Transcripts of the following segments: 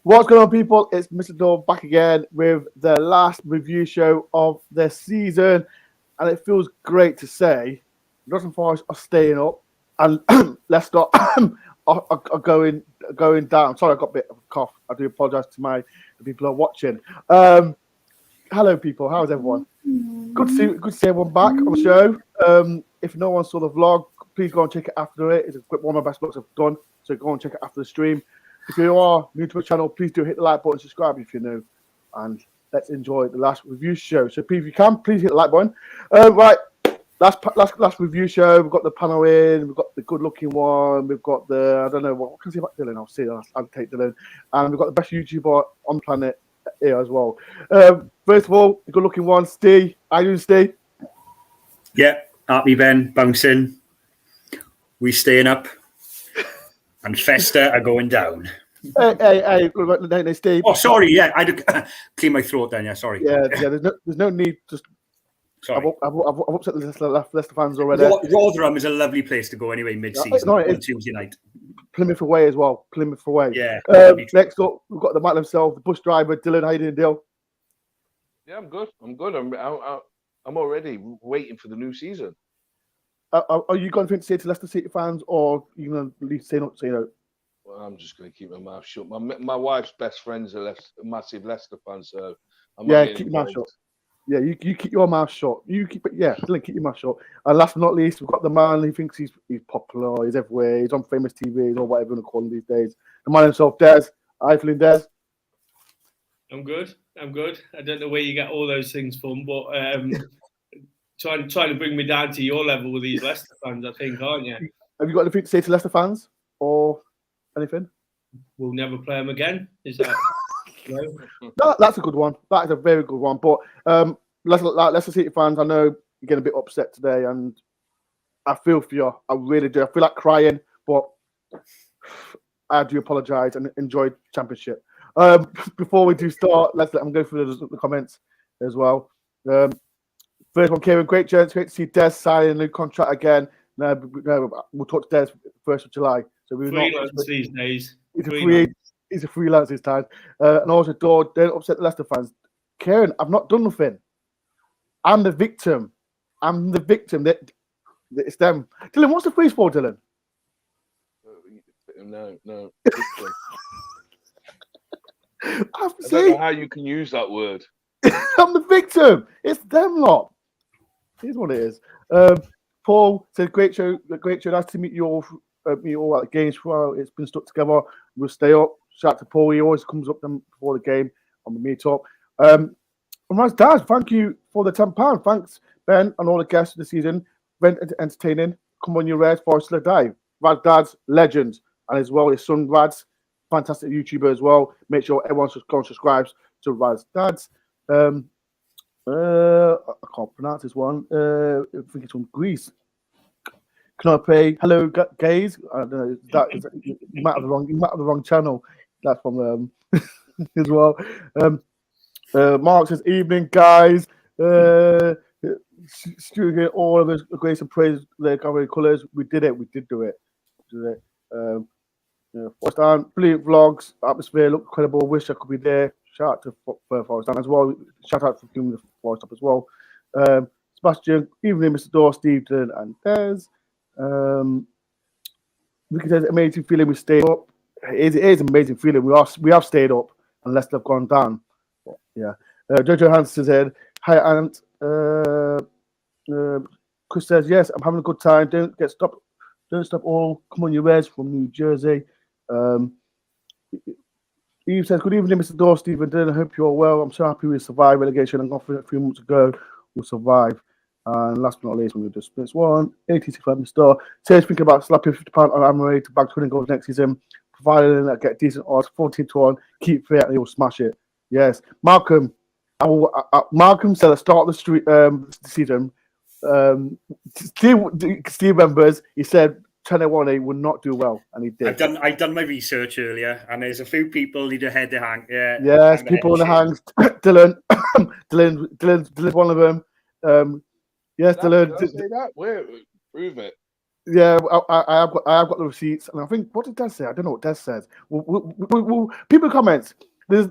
What's going on, people? It's Mr. Dore back again with the last review show of the season, and it feels great to say Nottingham Forest are staying up, and Leicester are going down. Sorry, I got a bit of a cough. I do apologise to the people who are watching. Hello, people. How's everyone? Good to see everyone back on the show. If no one saw the vlog, please go and check it after it. It's one of my best vlogs I've done, so go and check it after the stream. If you are new to the channel, please do hit the like button, subscribe if you're new, and let's enjoy the last review show. So if you can, please hit the like button. Right, last review show. We've got the panel in. We've got the good-looking one. We've got the what can I say about Dylan? I'll see. I'll take Dylan, and we've got the best YouTuber on the planet here as well. First of all, the good-looking one, Steve. How you doing, Steve? Yeah, happy Ben, bouncing. We staying up. And Festa are going down. Hey, Steve. Oh, sorry. Yeah, I had to clean my throat then. Yeah, sorry. Yeah. There's no need. Just sorry. I've upset the Leicester fans already. Rotherham is a lovely place to go anyway mid-season on Tuesday night. Plymouth away as well. Plymouth away. Yeah. Next up, we've got the man himself, the bus driver, Dylan. How you doing, Dylan? Yeah, I'm good. I'm already waiting for the new season. Are you going to say to Leicester City fans, or are you going to at least say no? Well, I'm just going to keep my mouth shut. My wife's best friends are massive Leicester fans, so keep your mouth shut. Yeah, you keep your mouth shut. Dylan, keep your mouth shut. And last but not least, we've got the man who thinks he's popular, he's everywhere, he's on famous TV, or whatever you want to call him these days. The man himself, Des. How you feeling, Des? I'm good. I don't know where you get all those things from, but trying to bring me down to your level with these Leicester fans, I think, aren't you? Have you got anything to say to Leicester fans or anything? We'll never play them again. Is that? No, that's a good one. That is a very good one. But Leicester City fans, I know you're getting a bit upset today, and I feel for you. I really do. I feel like crying, but I do apologise and enjoy the championship. Before we do start, I'm going through the comments as well. First one, Kieran, great chance. Great to see Des signing a new contract again. No, we'll talk to Des 1st of July. So we're freelance these days. He's a freelance this time. And also, don't upset the Leicester fans. Kieran, I've not done nothing. I'm the victim. It's them. Dylan, what's the phrase for, Dylan? No. I don't know how you can use that word. I'm the victim. It's them lot. Here's what it is. Paul said, "Great show. Nice to meet you all. At the games throughout. It's been stuck together. We'll stay up." Shout out to Paul. He always comes up before the game on the meetup. And Raz Dad, thank you for the £10. Thanks, Ben, and all the guests of the season. Very entertaining. Come on, your Reds, Forest till I die. Raz Dad's legend, and as well his son Rad's fantastic YouTuber as well. Make sure everyone subscribes to Raz Dad's. I can't pronounce this one. I think it's from Greece. Canope, hello gays. I don't know. You might have the wrong channel. That's from them as well. Mark says, "Evening, guys. Studio, all of us grace and praise their colours. We did it. We did do it. Forest Down, brilliant vlogs. Atmosphere looked incredible. Wish I could be there. Shout out to Forest Down as well. Shout out for doing the Forest up as well. Sebastian, evening, Mr. Dore, Steve, and Des. Ricky says, amazing feeling we stayed up. It is an amazing feeling. We have stayed up and Leicester have gone down. But, yeah. Jojo Hansen said, hi, Ant. Chris says, yes, I'm having a good time. Don't stop all. Come on, you Reds from New Jersey. Eve says, good evening, Mr. Dore, Stephen Dylan. I hope you're well. I'm so happy we survived relegation and got a few months ago. We'll survive. And last but not least, we'll just split one. 86 Star says, thinking about slapping £50 on Amory to bag 20 goals next season, providing that get decent odds, 14-1, keep fit, and he will smash it. Yes. Malcolm said at the start of the season, Steve members, he said, 10-1 would not do well, and he did. I've done my research earlier, and there's a few people need a head to hang. Yeah. Yes, people in the hangs. Dylan's one of them. Yes, Dylan. Say that? Where? Prove it. Yeah, I have got the receipts, and I think what did Des say? I don't know what Des says. People comments. There's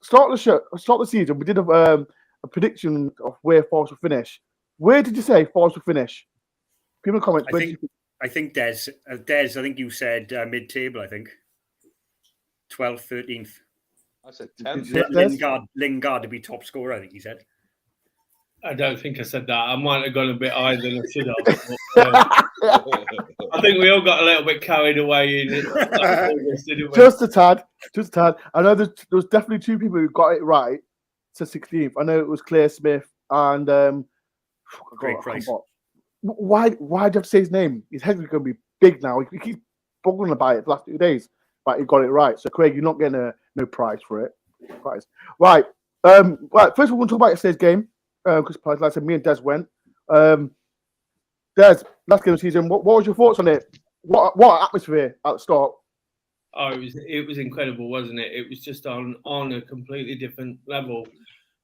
start the season. We did a prediction of where Forest will finish. Where did you say Forest will finish? People comments. I think Des. I think you said mid-table. I think 12th, 13th. I said 10th. Lingard to be top scorer. I think he said. I don't think I said that. I might have gone a bit higher than I should have. But, I think we all got a little bit carried away in it. August, didn't we? Just a tad. I know there was definitely two people who got it right to 16th. I know it was Claire Smith and Great Price. Why do you have to say his name? His head's going to be big now. He keeps bugging about it the last 2 days, but he got it right. So Craig, you're not getting no prize for it. Right. Right. First, we're going to talk about yesterday's game. Because, like I said, me and Des went. Des, last game of the season. What was your thoughts on it? What atmosphere at the start? Oh, it was incredible, wasn't it? It was just on a completely different level.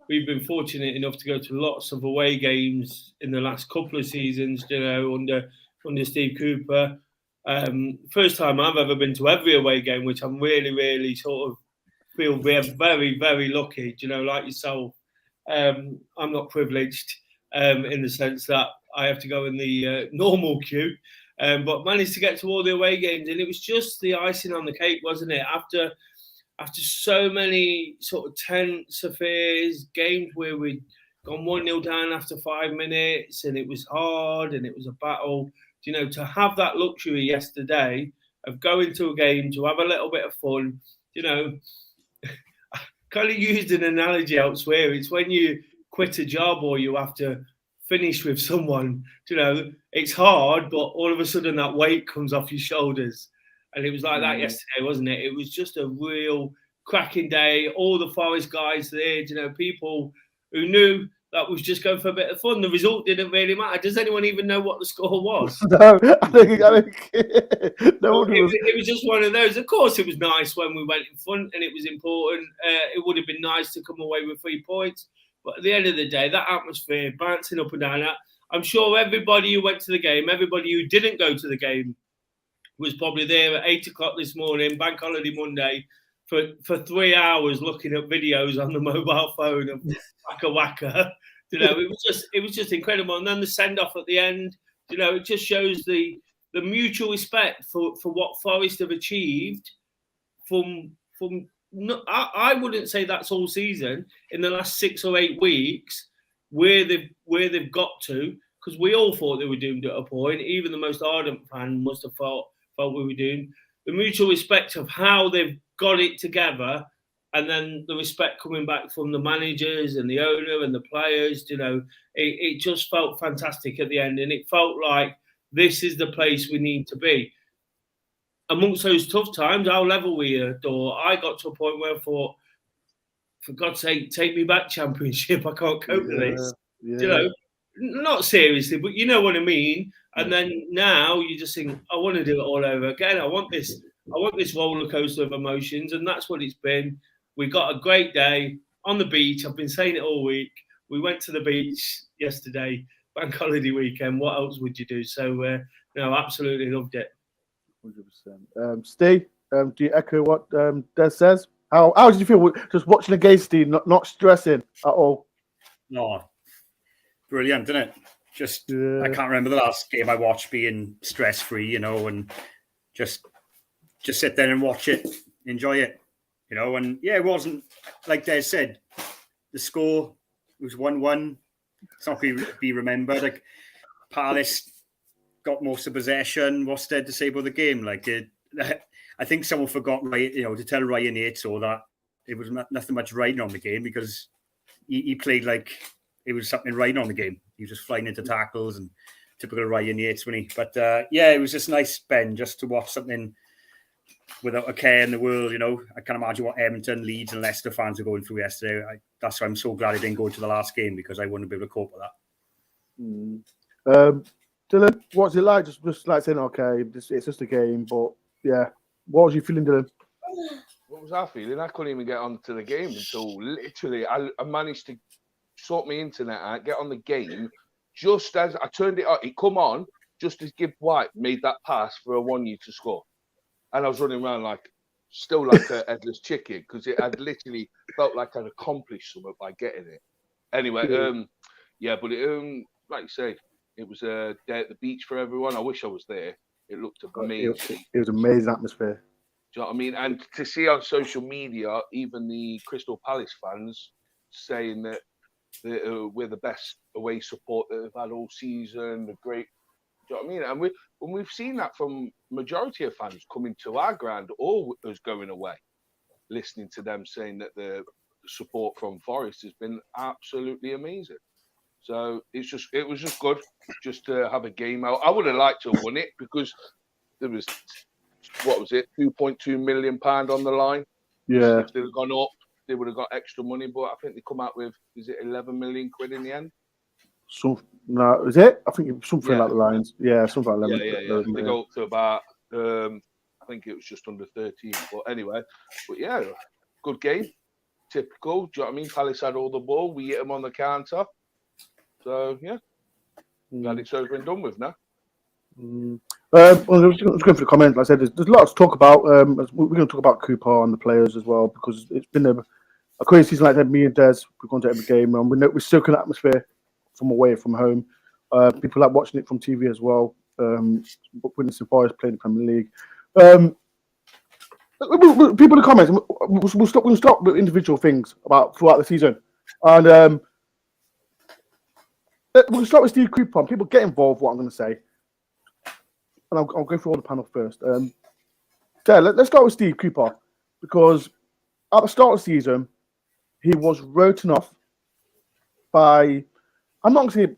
We've been fortunate enough to go to lots of away games in the last couple of seasons, under Steve Cooper. First time I've ever been to every away game, which I'm really, really sort of feel very, very lucky. Like yourself. I'm not privileged in the sense that I have to go in the normal queue, but managed to get to all the away games, and it was just the icing on the cake, wasn't it? After so many sort of tense affairs, games where we'd gone 1-0 down after 5 minutes, and it was hard and it was a battle. To have that luxury yesterday of going to a game to have a little bit of fun, kind of used an analogy elsewhere. It's when you quit a job or you have to finish with someone, it's hard, but all of a sudden that weight comes off your shoulders. And it was like that yesterday, wasn't it? It was just a real cracking day. All the Forest guys there, people who knew that was just going for a bit of fun. The result didn't really matter. Does anyone even know what the score was? No, I think no one was. It was just one of those. Of course, it was nice when we went in front, and it was important. It would have been nice to come away with 3 points. But at the end of the day, that atmosphere, bouncing up and down, I'm sure everybody who went to the game, everybody who didn't go to the game, was probably there at 8 o'clock this morning, Bank Holiday Monday, for 3 hours looking at videos on the mobile phone of Waka Waka. It was just incredible. And then the send off at the end, it just shows the mutual respect for what Forest have achieved from I wouldn't say that's all season, in the last 6 or 8 weeks, where they've got to, because we all thought they were doomed at a point. Even the most ardent fan must have felt we were doomed. The mutual respect of how they've got it together, and then the respect coming back from the managers and the owner and the players, it just felt fantastic at the end. And it felt like this is the place we need to be. Amongst those tough times, how level we are, Dore, I got to a point where I thought, for God's sake, take me back, Championship. I can't cope with this. Yeah. Not seriously, but you know what I mean. And then now you just think, I want to do it all over again. I want this roller coaster of emotions, and that's what it's been. We got a great day on the beach. I've been saying it all week. We went to the beach yesterday, Bank Holiday weekend. What else would you do? So, absolutely loved it. 100%. Steve, do you echo what Des says? How did you feel just watching the game, Steve, not stressing at all? No, brilliant, isn't it? I can't remember the last game I watched being stress-free, and just sit there and watch it, enjoy it, and it wasn't, like Des said, the score was 1-1. It's not be remembered. Like, Palace got most of possession. What's there to say about the game? I think someone forgot, to tell Ryan Yates that it was nothing much riding on the game, because he played like it was something riding on the game. He was just flying into tackles and typical Ryan Yates, wasn't he? But it was just nice, Ben, just to watch something without a care in the world. I can't imagine what Edmonton, Leeds, and Leicester fans are going through yesterday. That's why I'm so glad I didn't go to the last game, because I wouldn't be able to cope with that. Dylan, what's it like? Just like saying, okay, it's just a game, but yeah, what was you feeling, Dylan? What was I feeling? I couldn't even get onto the game until literally I managed to sort my internet out, get on the game. Just as I turned it on, it come on, just as Gibb White made that pass for a 1-year to score. And I was running around still like a headless chicken, because it had literally felt like I'd accomplished something by getting it. Anyway, but it, like you say, it was a day at the beach for everyone. I wish I was there. It looked amazing. It was an amazing atmosphere. Do you know what I mean? And to see on social media, even the Crystal Palace fans saying that we're the best away support that they've had all season, the great. Do you know what I mean? And we've seen that from majority of fans coming to our ground or us going away, listening to them saying that the support from Forest has been absolutely amazing. So it was just good just to have a game out. I would have liked to have won it, because there was, what was it, £2.2 million on the line. Yeah. If they'd have gone up, they would have got extra money, but I think they come out with, is it 11 million quid in the end? No, is it? I think something like the lines. Yeah, something like 11. Yeah. They go up to about, I think it was just under 13. But anyway, good game. Typical. Do you know what I mean? Palace had all the ball. We hit them on the counter. So, glad it's over and done with now. Well, I was just going for the comments. Like I said, there's a lot to talk about. We're going to talk about Cooper and the players as well, because it's been a crazy season. Like I said, me and Des, we've gone to every game, and we're soaking the atmosphere from away from home. People like watching it from TV as well. Witnessing Forest playing the Premier League. People in the comments. We'll stop with individual things about throughout the season, and we'll start with Steve Cooper. People get involved. What I'm going to say, and I'll go through all the panel first. Let's start with Steve Cooper, because at the start of the season, he was written off by, I'm not going to say,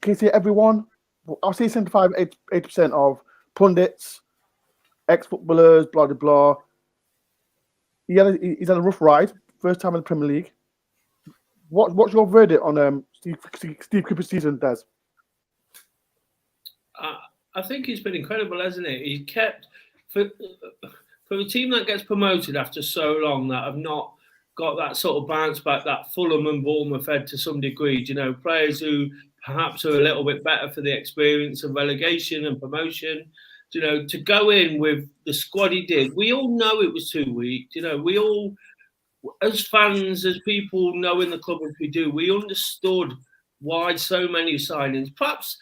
can you say everyone? I'll say 75-80% of pundits, ex-footballers, blah, blah, blah. He's had a rough ride, first time in the Premier League. What's your verdict on Steve Cooper's season, Des? I think he's been incredible, hasn't he? He kept, for a team that gets promoted after so long, that have not got that sort of bounce back that Fulham and Bournemouth had to some degree. You know, players who perhaps are a little bit better for the experience of relegation and promotion. You know, to go in with the squad he did, we all know it was too weak. You know, we all, as fans, as people know in the club as we do, we understood why so many signings. Perhaps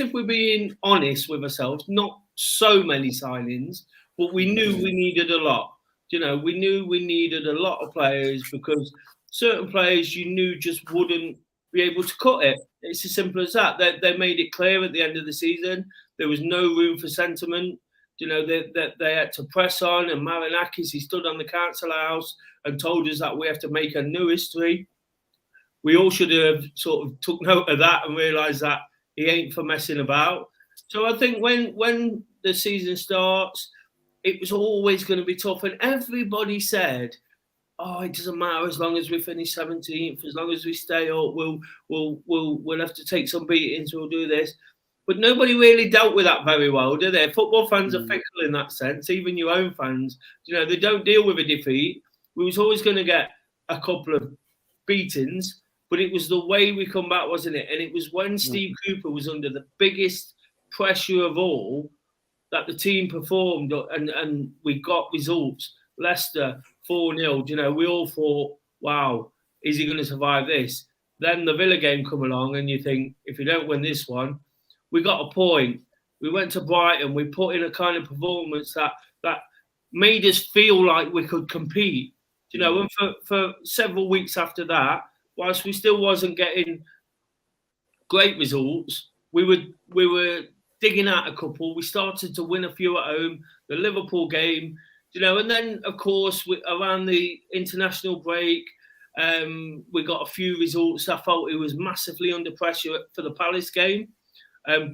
if we're being honest with ourselves, not so many signings, but we knew we needed a lot. You know, we knew we needed a lot of players, because certain players you knew just wouldn't be able to cut it. It's as simple as that. They made it clear at the end of the season there was no room for sentiment. You know, they had to press on, and Marinakis, he stood on the council house and told us that we have to make a new history. We all should have sort of took note of that and realised that he ain't for messing about. So I think when the season starts, it was always going to be tough, and everybody said, "Oh, it doesn't matter as long as we finish 17th, as long as we stay up, we'll have to take some beatings, we'll do this." But nobody really dealt with that very well, do they? Football fans are fickle in that sense. Even your own fans, you know, they don't deal with a defeat. We was always going to get a couple of beatings, but it was the way we come back, wasn't it? And it was when Steve Cooper was under the biggest pressure of all that the team performed, and we got results. Leicester 4-0. You know, we all thought, wow, is he going to survive this? Then the Villa game come along, and you think, if you don't win this one, we got a point. We went to Brighton. We put in a kind of performance that made us feel like we could compete. You know, and for several weeks after that, whilst we still wasn't getting great results, we were digging out a couple. We started to win a few at home. The Liverpool game, you know, and then of course around the international break, we got a few results. I felt it was massively under pressure for the Palace game.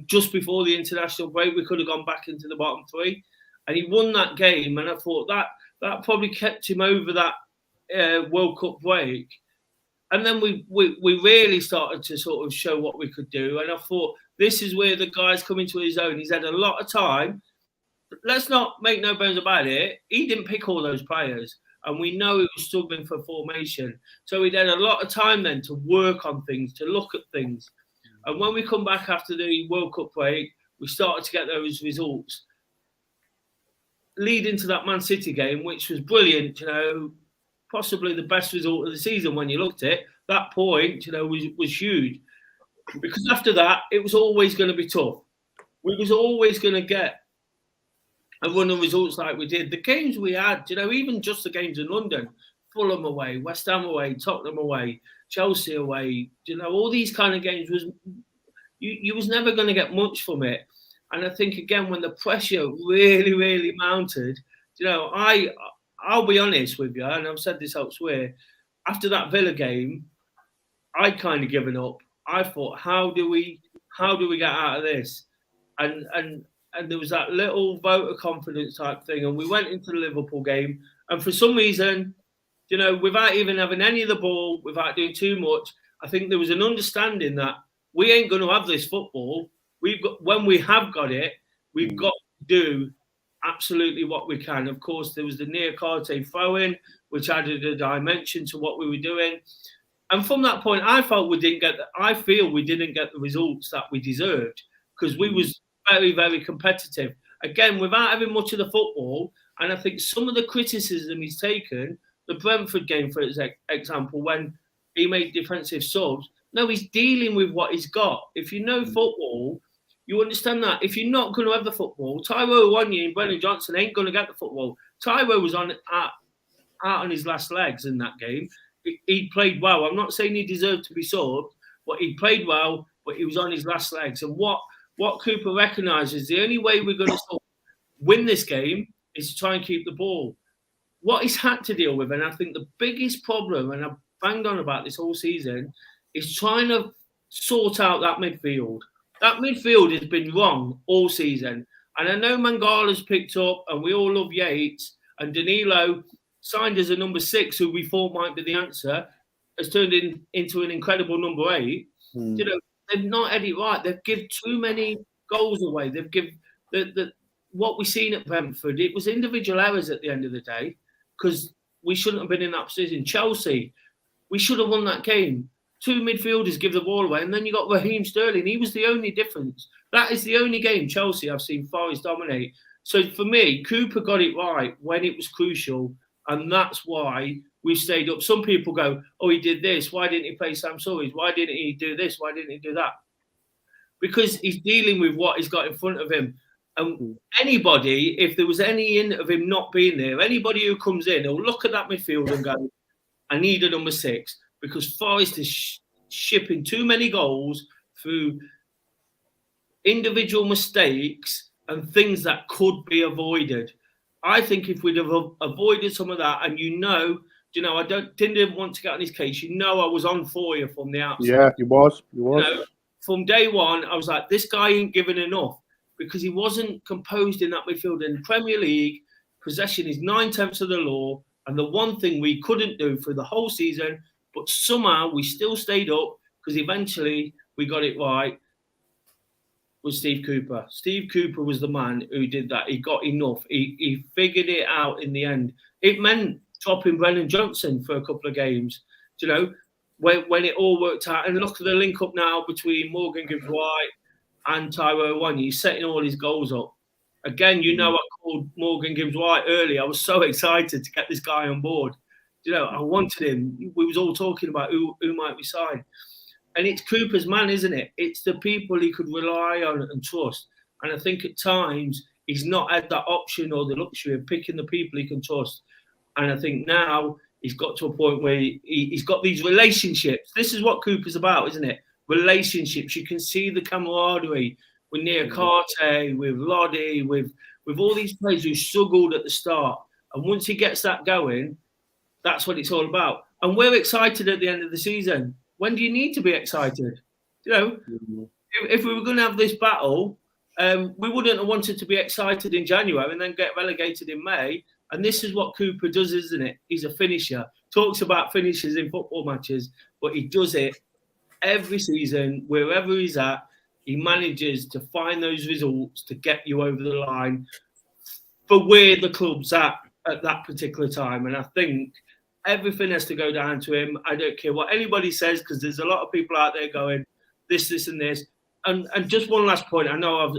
Just before the international break, we could have gone back into the bottom three, and he won that game. And I thought that probably kept him over that World Cup break. And then we really started to sort of show what we could do. And I thought, this is where the guy's coming to his own. He's had a lot of time. Let's not make no bones about it. He didn't pick all those players. And we know he was struggling for formation. So he'd had a lot of time then to work on things, to look at things. And when we come back after the World Cup break, we started to get those results. Leading to that Man City game, which was brilliant, possibly the best result of the season when you looked at it. That point, was huge. Because after that, it was always going to be tough. We was always going to get a run of results like we did. The games we had, even just the games in London, Fulham away, West Ham away, Tottenham away, Chelsea away, all these kind of games you was never going to get much from it. And I think, again, when the pressure really, really mounted, I'll be honest with you, and I've said this elsewhere, after that Villa game, I'd kind of given up. I thought, how do we get out of this? And there was that little vote of confidence type thing. And we went into the Liverpool game, and for some reason, without even having any of the ball, without doing too much, I think there was an understanding that we ain't going to have this football. When we have got it, we've got to do absolutely what we can. Of course, there was the Niakate throw-in, which added a dimension to what we were doing. And from that point, I feel we didn't get the results that we deserved, because we was very, very competitive. Again, without having much of the football, and I think some of the criticism he's taken, the Brentford game, for example, when he made defensive subs, no, he's dealing with what he's got. If you know football, you understand that. If you're not going to have the football, Tyrone Awoniyi and Brennan Johnson ain't going to get the football. Tyrone was out on his last legs in that game. He played well. I'm not saying he deserved to be subbed, but he played well, but he was on his last legs. And what Cooper recognises, the only way we're going to win this game is to try and keep the ball. What he's had to deal with, and I think the biggest problem, and I've banged on about this whole season, is trying to sort out that midfield. That midfield has been wrong all season. And I know Mangala's picked up, and we all love Yates, and Danilo, signed as a number 6, who we thought might be the answer, has turned into an incredible number 8. They've not had it right. They've given too many goals away. They've given what we've seen at Brentford. It was individual errors at the end of the day, because we shouldn't have been in that position. Chelsea, we should have won that game. 2 midfielders give the ball away, and then you got Raheem Sterling. He was the only difference. That is the only game Chelsea I've seen Forest dominate. So for me, Cooper got it right when it was crucial, and that's why we stayed up. Some people go, oh, he did this. Why didn't he play Sam Surridge? Why didn't he do this? Why didn't he do that? Because he's dealing with what he's got in front of him. And anybody, if there was any hint of him not being there, anybody who comes in will look at that midfield and go, I need a number 6, because Forest is shipping too many goals through individual mistakes and things that could be avoided. I think if we'd have avoided some of that, and I didn't want to get on his case. I was on for you from the outside. Yeah, you was. From day one, I was like, this guy ain't giving enough, because he wasn't composed in that midfield. In the Premier League, possession is 9/10 of the law, and the one thing we couldn't do for the whole season, but somehow we still stayed up, because eventually we got it right, was Steve Cooper. Steve Cooper was the man who did that. He got enough. He figured it out in the end. It meant dropping Brennan Johnson for a couple of games, when it all worked out. And look at the link up now between Morgan Gibbs-White and Tyrone Awoniyi. He's setting all his goals up. Again, I called Morgan Gibbs-White early. I was so excited to get this guy on board. I wanted him. We was all talking about who might we sign. And it's Cooper's man, isn't it? It's the people he could rely on and trust. And I think at times he's not had that option or the luxury of picking the people he can trust. And I think now he's got to a point where he's got these relationships. This is what Cooper's about, isn't it? Relationships. You can see the camaraderie with Niakate, with Lodi, with all these players who struggled at the start. And once he gets that going, that's what it's all about. And we're excited at the end of the season. When do you need to be excited? If we were going to have this battle, we wouldn't have wanted to be excited in January and then get relegated in May. And this is what Cooper does, isn't it? He's a finisher. Talks about finishes in football matches, but he does it every season, wherever he's at. He manages to find those results to get you over the line for where the club's at that particular time. And I think everything has to go down to him. I don't care what anybody says, because there's a lot of people out there going, this, and this. And just one last point. I know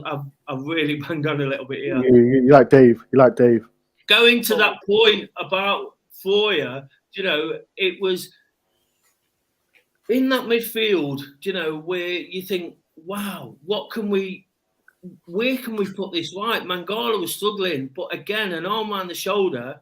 I've really banged on a little bit here. You like Dave. You like Dave. Going to that point about Foyer, it was in that midfield, where you think, wow, where can we put this right? Mangala was struggling, but again, an arm around the shoulder,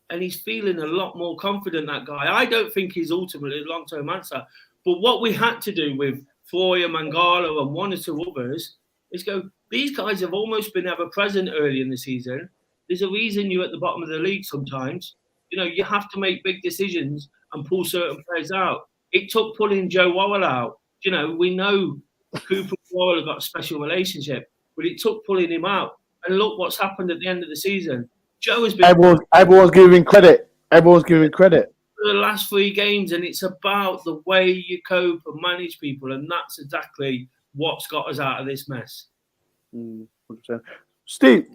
and he's feeling a lot more confident, that guy. I don't think he's ultimately a long-term answer. But what we had to do with Foyer, Mangala, and one or two others is go, these guys have almost been ever present early in the season. There's a reason you're at the bottom of the league sometimes. You have to make big decisions and pull certain players out. It took pulling Joe Worrall out. We know Cooper and Worrall have got a special relationship, but it took pulling him out. And look what's happened at the end of the season. Joe has been... Everyone's giving credit. Everyone's giving credit. For the last 3 games, and it's about the way you cope and manage people, and that's exactly what's got us out of this mess. 100%. Steve,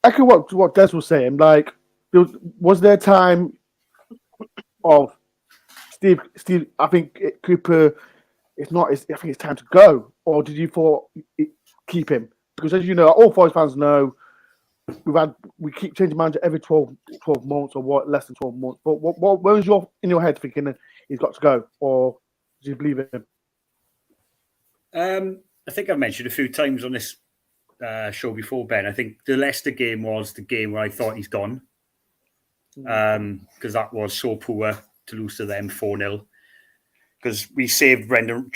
echo what Des was saying. Like, was there time of Steve? I think Cooper. I think it's time to go. Or did you keep him? Because as you know, all Forest fans know, we keep changing manager every 12 months or what, less than 12 months. But what where was in your head thinking that he's got to go, or did you believe in him? I think I've mentioned a few times on this show before, Ben. I think the Leicester game was the game where I thought he's gone, because that was so poor to lose to them 4-0. Because we saved Brendan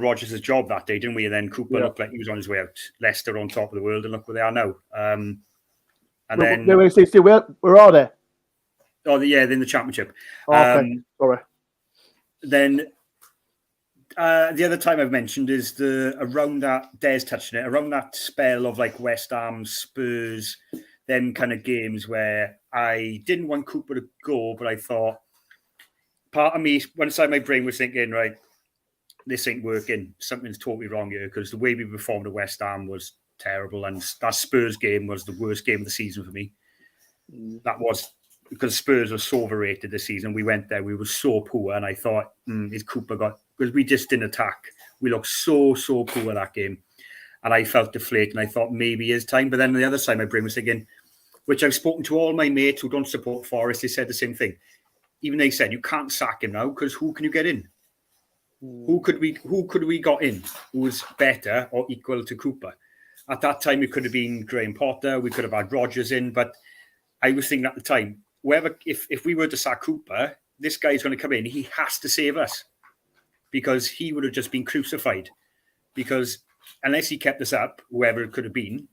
Rodgers' job that day, didn't we? And then Cooper looked like he was on his way out. Leicester on top of the world, and look where they are now. Where are they? Oh, they're in the Championship. Okay, sorry. Then the other time I've mentioned is around that, Des touched on it, around that spell of like West Ham, Spurs, them kind of games where I didn't want Cooper to go, but I thought, part of me, one side of my brain was thinking, right, this ain't working. Something's totally wrong here, because the way we performed at West Ham was terrible, and that Spurs game was the worst game of the season for me. That was because Spurs were so overrated this season. We went there, we were so poor, and I thought, is Cooper got... Because we just didn't attack. We looked so poor that game. And I felt deflated, and I thought maybe it's time. But then on the other side, my brain was thinking, which I've spoken to all my mates who don't support Forest, they said the same thing. Even they said, you can't sack him now, because who can you get in? Who could we got in who was better or equal to Cooper? At that time, it could have been Graham Potter. We could have had Rodgers in. But I was thinking at the time, if we were to sack Cooper, this guy's going to come in. He has to save us, because he would have just been crucified. Because unless he kept us up, whoever it could have been,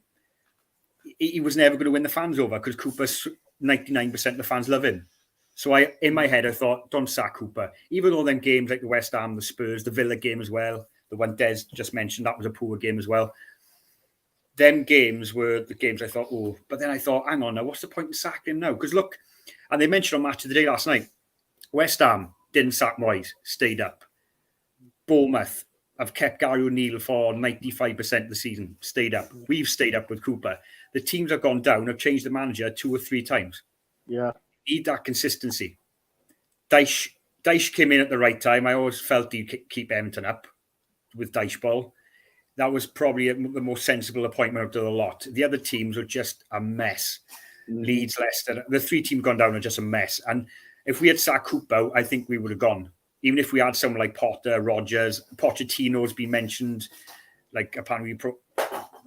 he was never going to win the fans over, because Cooper's 99% of the fans love him. So in my head, I thought, don't sack Cooper. Even though them games like the West Ham, the Spurs, the Villa game as well, the one Des just mentioned, that was a poor game as well. Them games were the games I thought, oh, but then I thought, hang on now, what's the point in sacking him now? Because look, and they mentioned on Match of the Day last night, West Ham didn't sack Moyes, stayed up. Bournemouth have kept Gary O'Neill for 95% of the season, stayed up. We've stayed up with Cooper. The teams have gone down, have changed the manager 2 or 3 times. Yeah. Need that consistency. Dyche came in at the right time. I always felt he'd keep Everton up with Dyche ball. That was probably the most sensible appointment of the lot. The other teams were just a mess. Leeds, Leicester, the 3 teams gone down are just a mess. And if we had sacked Cooper, I think we would have gone. Even if we had someone like Potter, Rodgers, Pochettino's been mentioned. Like apparently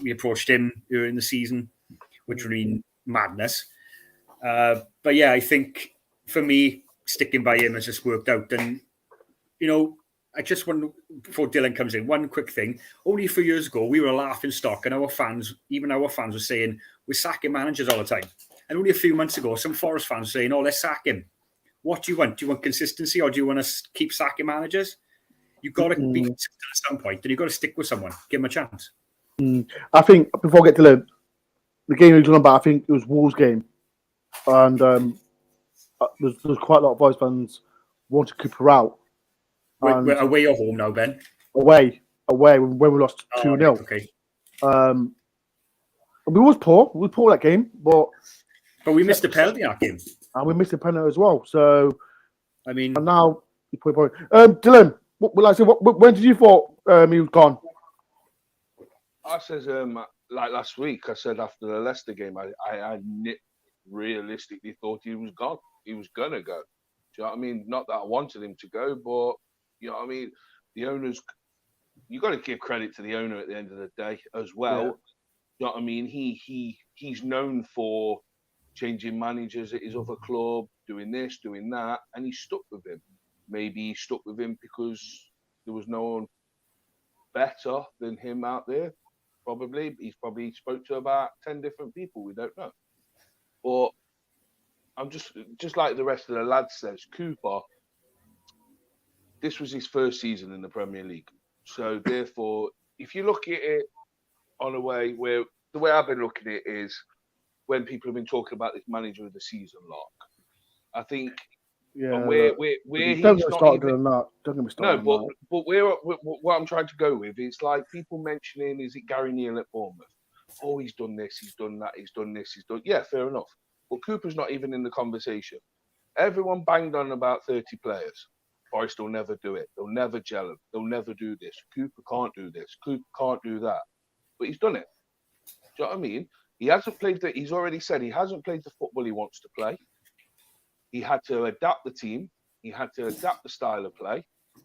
we approached him earlier in the season, which would mean madness. But yeah, I think for me, sticking by him has just worked out. And, I just want, before Dylan comes in, one quick thing. Only a few years ago, we were a laughing stock, and our fans were saying, we're sacking managers all the time. And only a few months ago, some Forest fans were saying, oh, let's sack him. What do you want? Do you want consistency, or do you want to keep sacking managers? You've got to be consistent at some point, and you've got to stick with someone. Give them a chance. I think, before I get to the game you're talking about, I think it was Wolves' game. And there's quite a lot of Forest fans wanted Cooper out. We're away or home now, Ben? Away, when we lost 2-0. Okay. We was poor. We were poor that game, but we missed a penalty in that game. And we missed a penalty as well. So, I mean... And now, Dylan, when did you thought he was gone? I says like last week. I said after the Leicester game, I realistically thought he was gone. He was gonna go. Do you know what I mean? Not that I wanted him to go, but you know what I mean. The owners, you got to give credit to the owner at the end of the day as well. Yeah. You know what I mean? He's known for changing managers at his other club, doing this, doing that, and he stuck with him. Maybe he stuck with him because there was no one better than him out there. Probably he's probably spoke to about 10 different people. We don't know, but I'm just like the rest of the lads says. Cooper, this was his first season in the Premier League, so therefore, if you look at it on a way where the way I've been looking at it is when people have been talking about this manager of the season lock, I think. Yeah, And where don't he's get me not started even, doing that. Don't get me started. no, but what I'm trying to go with is like people mentioning, is it Gary Neal at Bournemouth? Oh, he's done this, he's done that, he's done this, he's done. Yeah, fair enough. But Cooper's not even in the conversation. Everyone banged on about 30 players. Forest will never do it. They'll never gel him. They'll never do this. Cooper can't do this. Cooper can't do that. But he's done it. Do you know what I mean? He hasn't played the. He's already said he hasn't played the football he wants to play. He had to adapt the team. He had to adapt the style of play. Do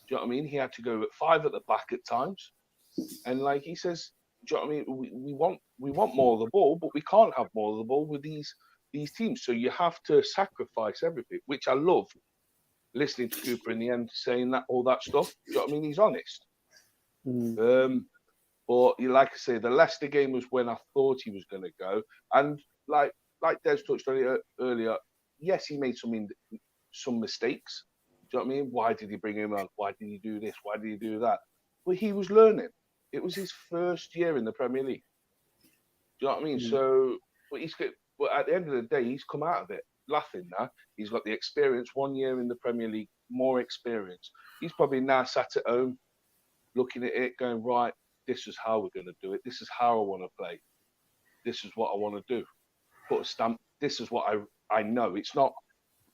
you know what I mean? He had to go at 5 at the back at times. And like he says, do you know what I mean? We want more of the ball, but we can't have more of the ball with these teams. So you have to sacrifice everything, which I love listening to Cooper in the end saying that all that stuff. Do you know what I mean? He's honest. But like I say, the Leicester game was when I thought he was going to go. And like Des touched on it earlier, yes, he made some mistakes. Do you know what I mean? Why did he bring him on? Why did he do this? Why did he do that? But he was learning. It was his first year in the Premier League. Do you know what I mean? So, but at the end of the day, he's come out of it laughing now. He's got the experience, 1 year in the Premier League, more experience. He's probably now sat at home looking at it, going, right, this is how we're going to do it. This is how I want to play. This is what I want to do. Put a stamp. This is what I know. It's not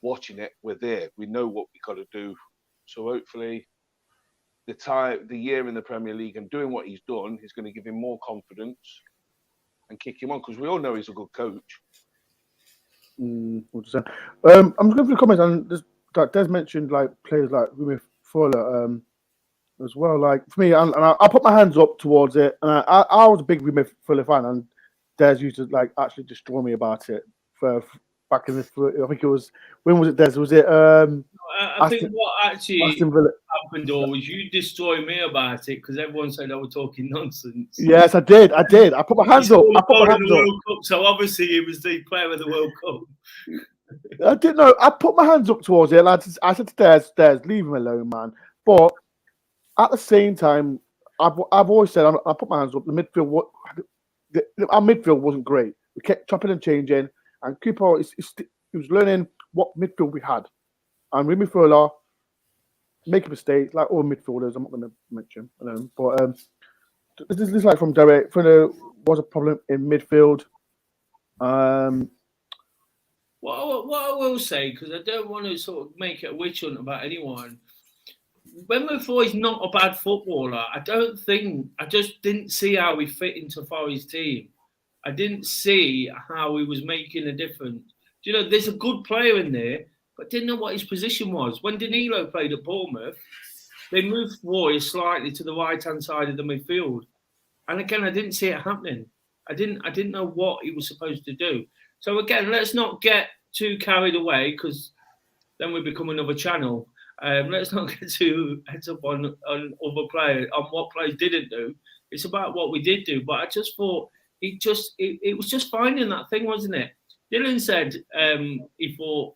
watching it. We're there. We know what we got to do. So hopefully the year in the Premier League and doing what he's done is going to give him more confidence and kick him on, because we all know he's a good coach. I'm just going through the comments, and Des mentioned like players like Rumi Fowler as well. Like for me, and I put my hands up towards it, and I was a big Rumi Fowler fan, and Des used to like actually destroy me about it for back in the. I think it was, when was it, Des? Was it? I think what actually happened, or was you destroying me about it because everyone said I was talking nonsense. Yes, I did. I put my hands up. I put my hands up. World Cup, so obviously he was the player of the World Cup. I didn't know. I put my hands up towards it. Like I said to Des, leave him alone, man. But at the same time, I've always said I put my hands up. The midfield, our midfield wasn't great. We kept chopping and changing, and Cooper he was learning what midfield we had. And Rumi Fowler make a mistake, like all midfielders. I'm not going to mention, but this is like from Derek. There was a problem in midfield. What I will say, because I don't want to sort of make it a witch hunt about anyone. When Muffoy's not a bad footballer, I just didn't see how he fit into Forest's team. I didn't see how he was making a difference. You know, there's a good player in there, but didn't know what his position was. When Danilo played at Bournemouth, they moved Roy slightly to the right-hand side of the midfield. And again, I didn't see it happening. I didn't know what he was supposed to do. So again, let's not get too carried away, because then we become another channel. Let's not get too heads up on other players, on what players didn't do. It's about what we did do. But I just thought it was just finding that thing, wasn't it? Dylan said he thought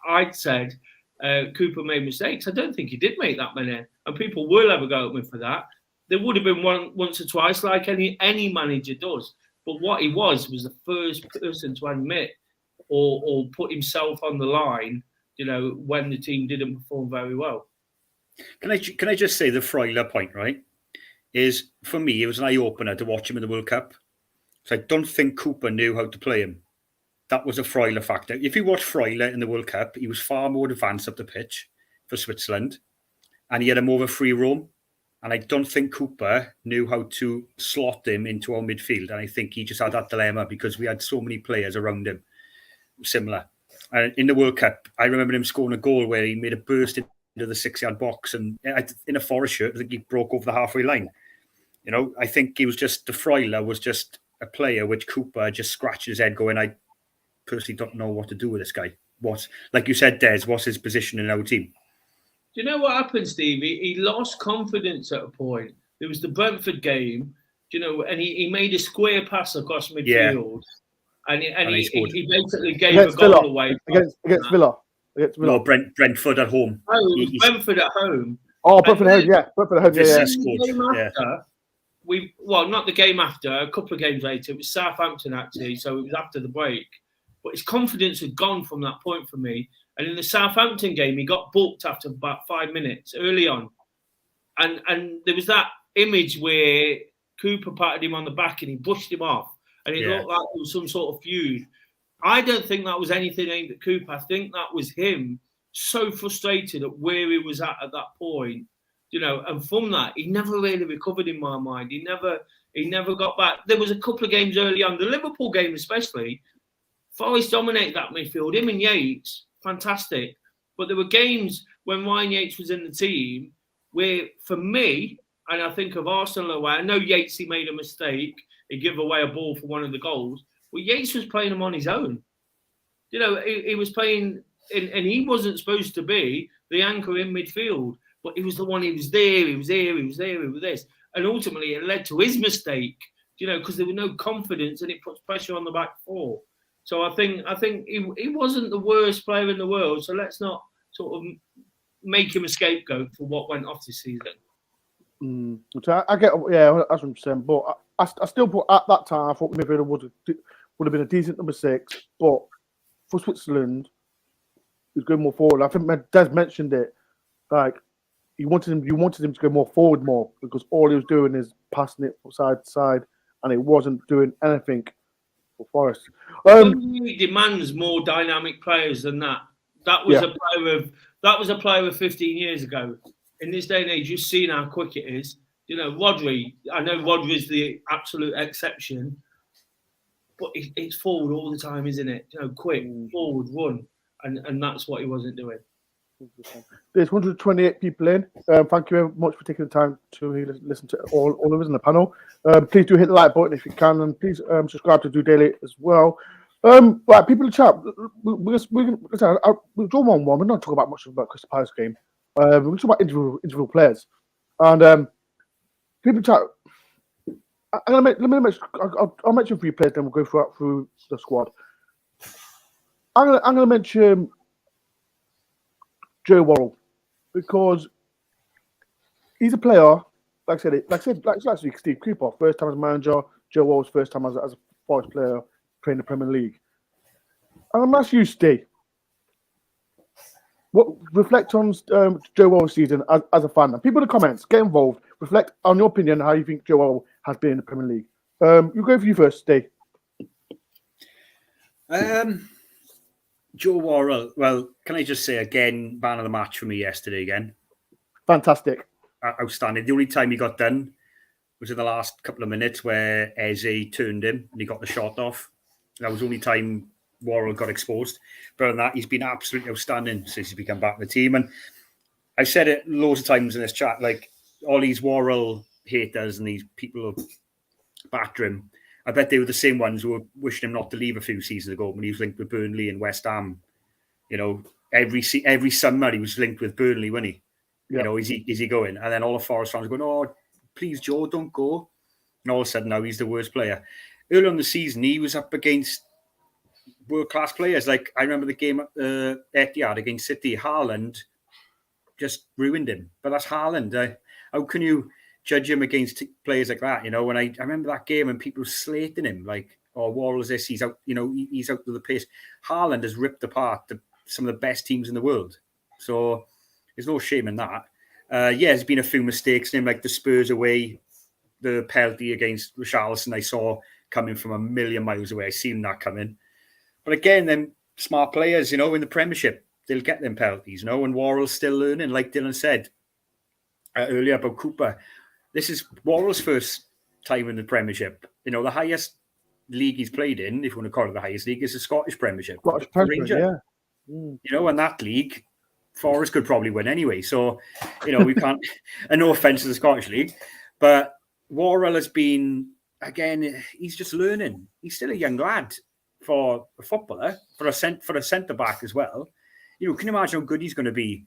I'd said Cooper made mistakes. I don't think he did make that many, and people will ever go at me for that. There would have been once or twice, like any manager does. But what he was the first person to admit or put himself on the line, you know, when the team didn't perform very well. Can I just say the Freuler point, right? Is for me, it was an eye opener to watch him in the World Cup. So I don't think Cooper knew how to play him. That was a Freuler factor. If you watch Freuler in the World Cup, he was far more advanced up the pitch for Switzerland. and he had him over free roam. And I don't think Cooper knew how to slot him into our midfield. And I think he just had that dilemma because we had so many players around him similar. And in the World Cup, I remember him scoring a goal where he made a burst into the 6-yard box. And in a Forest shirt, I think he broke over the halfway line. You know, I think he was just, De Fruyler was just a player which Cooper just scratched his head going, I personally don't know what to do with this guy. What, like you said, Des, what's his position in our team? Do you know what happened, Steve? He lost confidence at a point. There was the Brentford game, you know, and he made a square pass across midfield, and he basically gave a goal away against Villa. No, Brentford at home. Oh, it was Brentford at home. Oh, Brentford at home, yeah. Brentford at home, yeah. Not the game after. A couple of games later, it was Southampton actually, so it was after the break. But his confidence had gone from that point for me. And in the Southampton game, he got booked after about 5 minutes early on. And there was that image where Cooper patted him on the back and he pushed him off. And it looked like there was some sort of feud. I don't think that was anything aimed at Cooper. I think that was him so frustrated at where he was at that point. You know, and from that, he never really recovered in my mind. He never got back. There was a couple of games early on, the Liverpool game especially, Forest dominated that midfield. Him and Yates, fantastic. But there were games when Ryan Yates was in the team where, for me, and I think of Arsenal away, I know Yates, he made a mistake. He gave away a ball for one of the goals. But Yates was playing him on his own. You know, he was playing, and he wasn't supposed to be the anchor in midfield. But he was the one, he was there, he was this. And ultimately, it led to his mistake, you know, because there was no confidence and it puts pressure on the back four. So I think he wasn't the worst player in the world. So let's not sort of make him a scapegoat for what went off this season. So I get, yeah, that's what I'm saying. But I still put, at that time, I thought midfielder would have been a decent number 6. But for Switzerland, he's going more forward. I think Des mentioned it. Like, you wanted him to go more forward because all he was doing is passing it from side to side, and it wasn't doing anything for Forest. He demands more dynamic players than that. That was a player of 15 years ago. In this day and age, you've seen how quick it is. You know, Rodri. I know Rodri's the absolute exception, but it's forward all the time, isn't it? You know, quick forward run, and that's what he wasn't doing. There's 128 people in. Thank you very much for taking the time to listen to all of us in the panel. Please do hit the like button if you can, and please subscribe to Do Daily as well. Right, people in the chat, we'll draw 1-1. We're not talking about much about Crystal Palace game. We're talking about individual players, and people in the chat. I'll mention a few players, then we'll go through the squad. I'm gonna mention Joe Worrall, because he's a player, like I said, Steve Cooper, first time as manager, Joe Worrall's first time as a Forest player playing the Premier League. And I'm asking you, Steve, reflect on Joe Worrall's season as a fan. And people in the comments, get involved, reflect on your opinion, how you think Joe Worrall has been in the Premier League. You go for you first, Steve. Joe Worrall, well, can I just say again, man of the match for me yesterday again. Fantastic. Outstanding. The only time he got done was in the last couple of minutes where Eze turned him and he got the shot off. That was the only time Worrall got exposed. But other than that, he's been absolutely outstanding since he's become back in the team. And I've said it loads of times in this chat, like all these Worrall haters and these people who backed him, I bet they were the same ones who were wishing him not to leave a few seasons ago when he was linked with Burnley and West Ham. You know, every summer he was linked with Burnley, wasn't he? Yeah. You know, is he going? And then all the Forest fans are going, oh, please, Joe, don't go. And all of a sudden now he's the worst player. Early on the season, he was up against world-class players. Like, I remember the game at Etihad against City. Haaland just ruined him. But that's Haaland. How can you judge him against players like that, you know? When I remember that game and people slating him, like, oh, Worrall's this, he's out, you know, he's out of the pace. Haaland has ripped apart some of the best teams in the world. So there's no shame in that. There's been a few mistakes in him, like the Spurs away, the penalty against Richarlison I saw coming from a million miles away. I seen that coming. But again, them smart players, you know, in the Premiership, they'll get them penalties, you know, and Worrall's still learning, like Dylan said. earlier about Cooper. This is Worrall's first time in the Premiership. You know, the highest league he's played in, if you want to call it the highest league, is the Scottish Premiership. Scottish Premiership, yeah. You know, in that league, Forest could probably win anyway. So, you know, we can't, and no offence to the Scottish League, but Worrall has been, again, he's just learning. He's still a young lad for a footballer, for a centre-back as well. You know, can you imagine how good he's going to be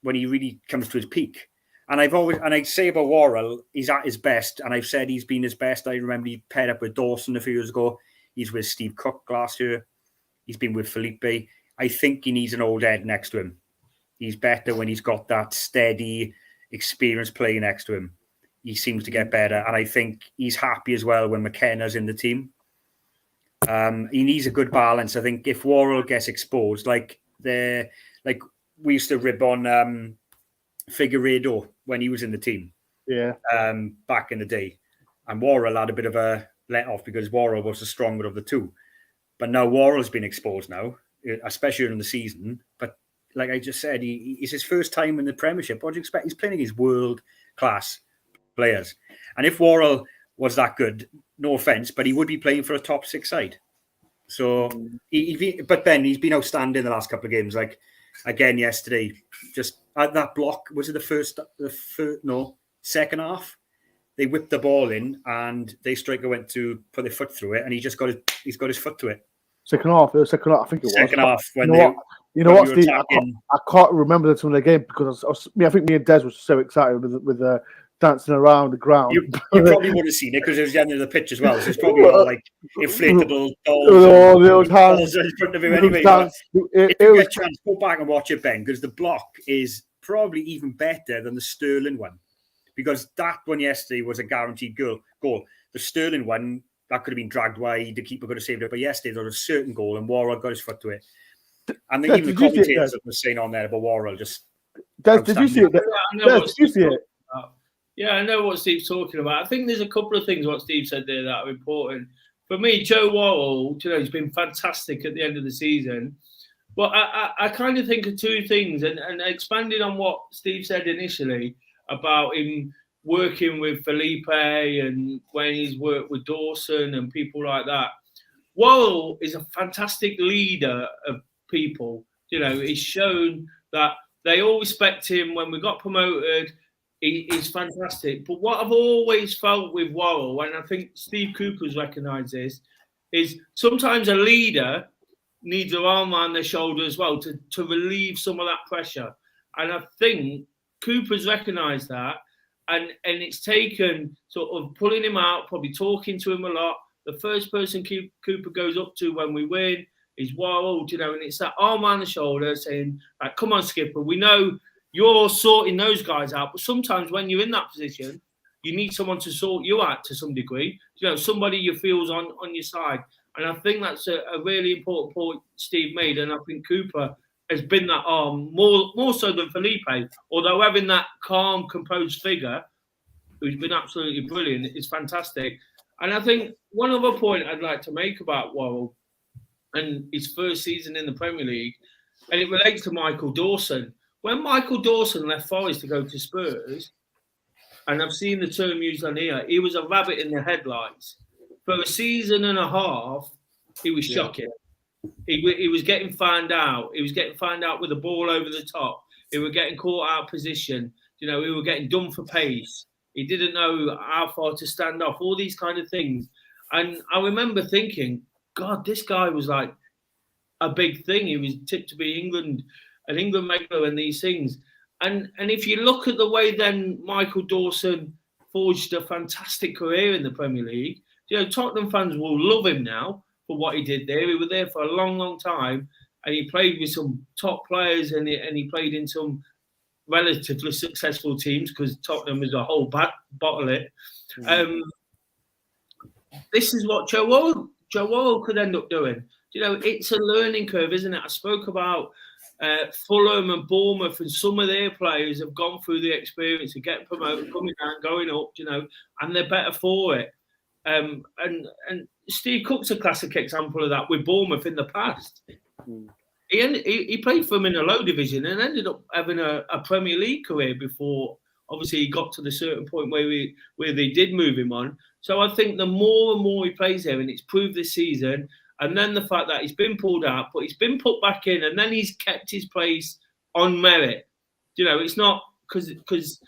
when he really comes to his peak? And I say about Worrall, he's at his best, and I've said he's been his best. I remember he paired up with Dawson a few years ago. He's with Steve Cook last year. He's been with Felipe. I think he needs an old head next to him. He's better when he's got that steady, experienced play next to him. He seems to get better, and I think he's happy as well when McKenna's in the team. He needs a good balance. I think if Worrall gets exposed, like we used to rib on Figueiredo when he was in the team, back in the day, and Worrall had a bit of a let off because Worrall was the stronger of the two. But now Worrall's been exposed now, especially in the season. But like I just said, it's his first time in the Premiership. What do you expect? He's playing against world-class players. And if Worrall was that good, no offence, but he would be playing for a top 6 side. So, but then he's been outstanding the last couple of games. Like, again, yesterday, just at that block, was it second half? They whipped the ball in and the striker went to put their foot through it and he's got his foot to it. Second half, I think it was. Second half, you know what, Steve? I can't remember the time of the game because I think me and Des were so excited with dancing around the ground. You probably would have seen it because it was the end of the pitch as well. So it's probably all like inflatable dolls. All the old hands in front of him anyway. If you get a chance, go back and watch it, Ben, because the block is probably even better than the Sterling one. Because that one yesterday was a guaranteed goal. The Sterling one, that could have been dragged wide. The keeper could have saved it. But yesterday, there was a certain goal and Worrall got his foot to it. And even the commentators that were saying on there about Worrall just... Did you see it? Did you see it? Yeah, I know what Steve's talking about. I think there's a couple of things what Steve said there that are important. For me, Joe Worrall, he's been fantastic at the end of the season. But I kind of think of two things, and expanding on what Steve said initially about him working with Felipe and when he's worked with Dawson and people like that. Worrall is a fantastic leader of people. He's shown that they all respect him. When we got promoted, he's fantastic. But what I've always felt with Worrall, and I think Steve Cooper's recognised this, is sometimes a leader needs their arm around their shoulder as well to relieve some of that pressure. And I think Cooper's recognised that, and it's taken sort of pulling him out, probably talking to him a lot. The first person Cooper goes up to when we win is Worrall, and it's that arm around the shoulder saying, like, come on, Skipper, we know you're sorting those guys out, but sometimes when you're in that position, you need someone to sort you out to some degree. Somebody you feel's on your side. And I think that's a really important point Steve made, and I think Cooper has been that arm more so than Felipe, although having that calm, composed figure who's been absolutely brilliant is fantastic. And I think one other point I'd like to make about Worrall and his first season in the Premier League, and it relates to Michael Dawson. When Michael Dawson left Forest to go to Spurs, and I've seen the term used on here, he was a rabbit in the headlights. For a season and a half, he was shocking. He was getting found out. He was getting found out with the ball over the top. He was getting caught out of position. He was getting done for pace. He didn't know how far to stand off, all these kind of things. And I remember thinking, God, this guy was like a big thing. He was tipped to be an England regular and these things. And if you look at the way then Michael Dawson forged a fantastic career in the Premier League, Tottenham fans will love him now for what he did there. He was there for a long, long time, and he played with some top players, and he played in some relatively successful teams because Tottenham is a whole bottle it. This is what Joe Worrall could end up doing. It's a learning curve, isn't it? I spoke about Fulham and Bournemouth, and some of their players have gone through the experience of getting promoted, coming down, going up, and they're better for it. And Steve Cook's a classic example of that with Bournemouth in the past. He played for them in a low division and ended up having a Premier League career before obviously he got to the certain point where they did move him on. So I think the more and more he plays here, and it's proved this season, and then the fact that he's been pulled out, but he's been put back in, and then he's kept his place on merit. You know, it's not because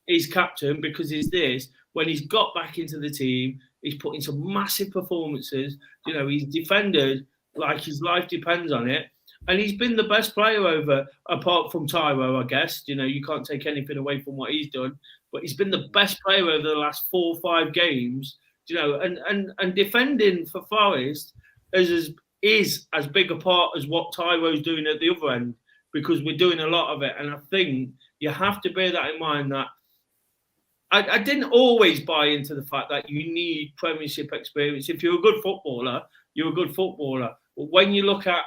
he's captain, because he's this. When he's got back into the team, he's put in some massive performances. You know, he's defended like his life depends on it. And he's been the best player apart from Tyro, I guess. You know, you can't take anything away from what he's done. But he's been the best player over the last 4 or 5 games. You know, and defending for Forest is as big a part as what Tyro's doing at the other end, because we're doing a lot of it. And I think you have to bear that in mind, that I didn't always buy into the fact that you need Premiership experience. If you're a good footballer, you're a good footballer. But when you look at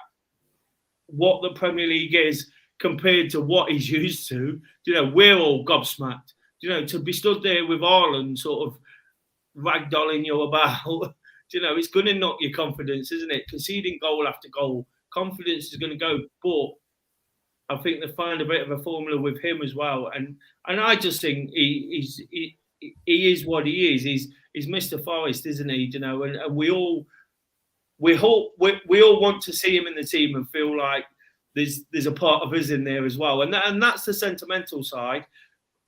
what the Premier League is compared to what he's used to, you know, we're all gobsmacked. You know, to be stood there with Ireland sort of ragdolling you about, you know, it's going to knock your confidence, isn't it? Conceding goal after goal, confidence is going to go. But I think they find a bit of a formula with him as well, and I just think he is what he is. He's Mr. Forest, isn't he? You know, and we all want to see him in the team and feel like there's a part of us in there as well, and that's the sentimental side.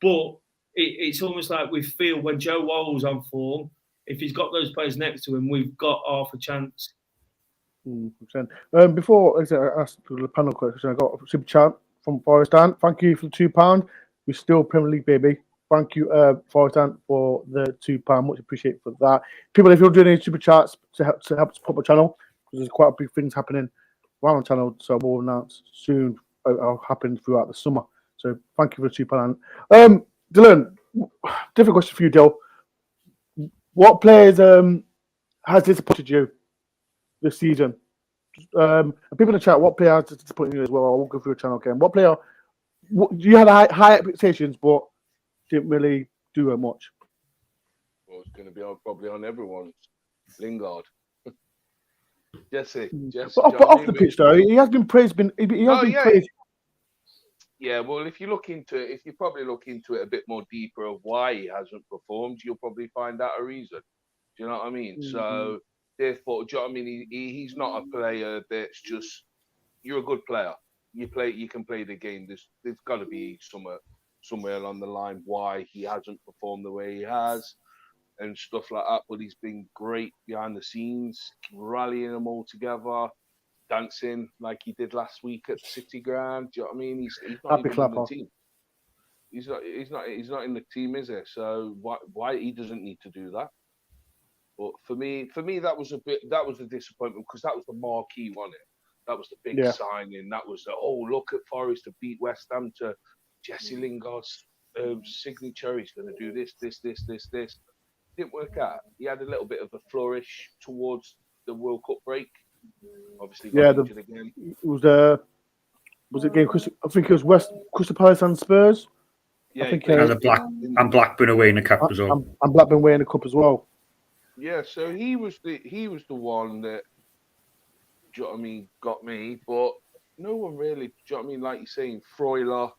But it's almost like we feel when Joe Worrall's on form, if he's got those players next to him, we've got half a chance. 100%. Before I asked the panel question, I got a super chat from Forest Dan. Thank you for the £2. We're still Premier League, baby. Thank you, Forest Dan, for the £2. Much appreciated for that. People, if you're doing any super chats to help support my channel, because there's quite big things happening around the channel, so we'll announce soon. It'll happen throughout the summer. So thank you for the £2. Dylan, different question for you, Dill. What players has disappointed you this season? People in the chat, what player has disappointed you as well? I won't go through the channel again. What player, you had high expectations, but didn't really do much? Well, it's going to be probably on everyone's. Lingard. Jesse. But off the pitch, though, he has been praised. Praised. Yeah, well, if you probably look into it a bit more deeper of why he hasn't performed, you'll probably find out a reason. Do you know what I mean? Mm-hmm. So, therefore, do you know what I mean? He's not a player that's just, you're a good player. You can play the game. There's got to be somewhere along the line why he hasn't performed the way he has and stuff like that. But he's been great behind the scenes, rallying them all together, dancing like he did last week at the City Ground. Do you know what I mean? He's not even in the team. He's not in the team, is he? So why he doesn't need to do that? But for me, that was a disappointment, because that was the marquee, wasn't it? That was the big signing. That was look at Forest to beat West Ham to Jesse Lingard's signature. He's going to do this. Didn't work out. He had a little bit of a flourish towards the World Cup break. Obviously, injured again. It was it game? I think it was Crystal Palace and Spurs. Yeah, I think, and Blackburn away in the cup as well. And Blackburn away in the cup as well. Yeah, so he was the one that, do you know what I mean, got me. But no one really, do you know what I mean, like you're saying, Freuler,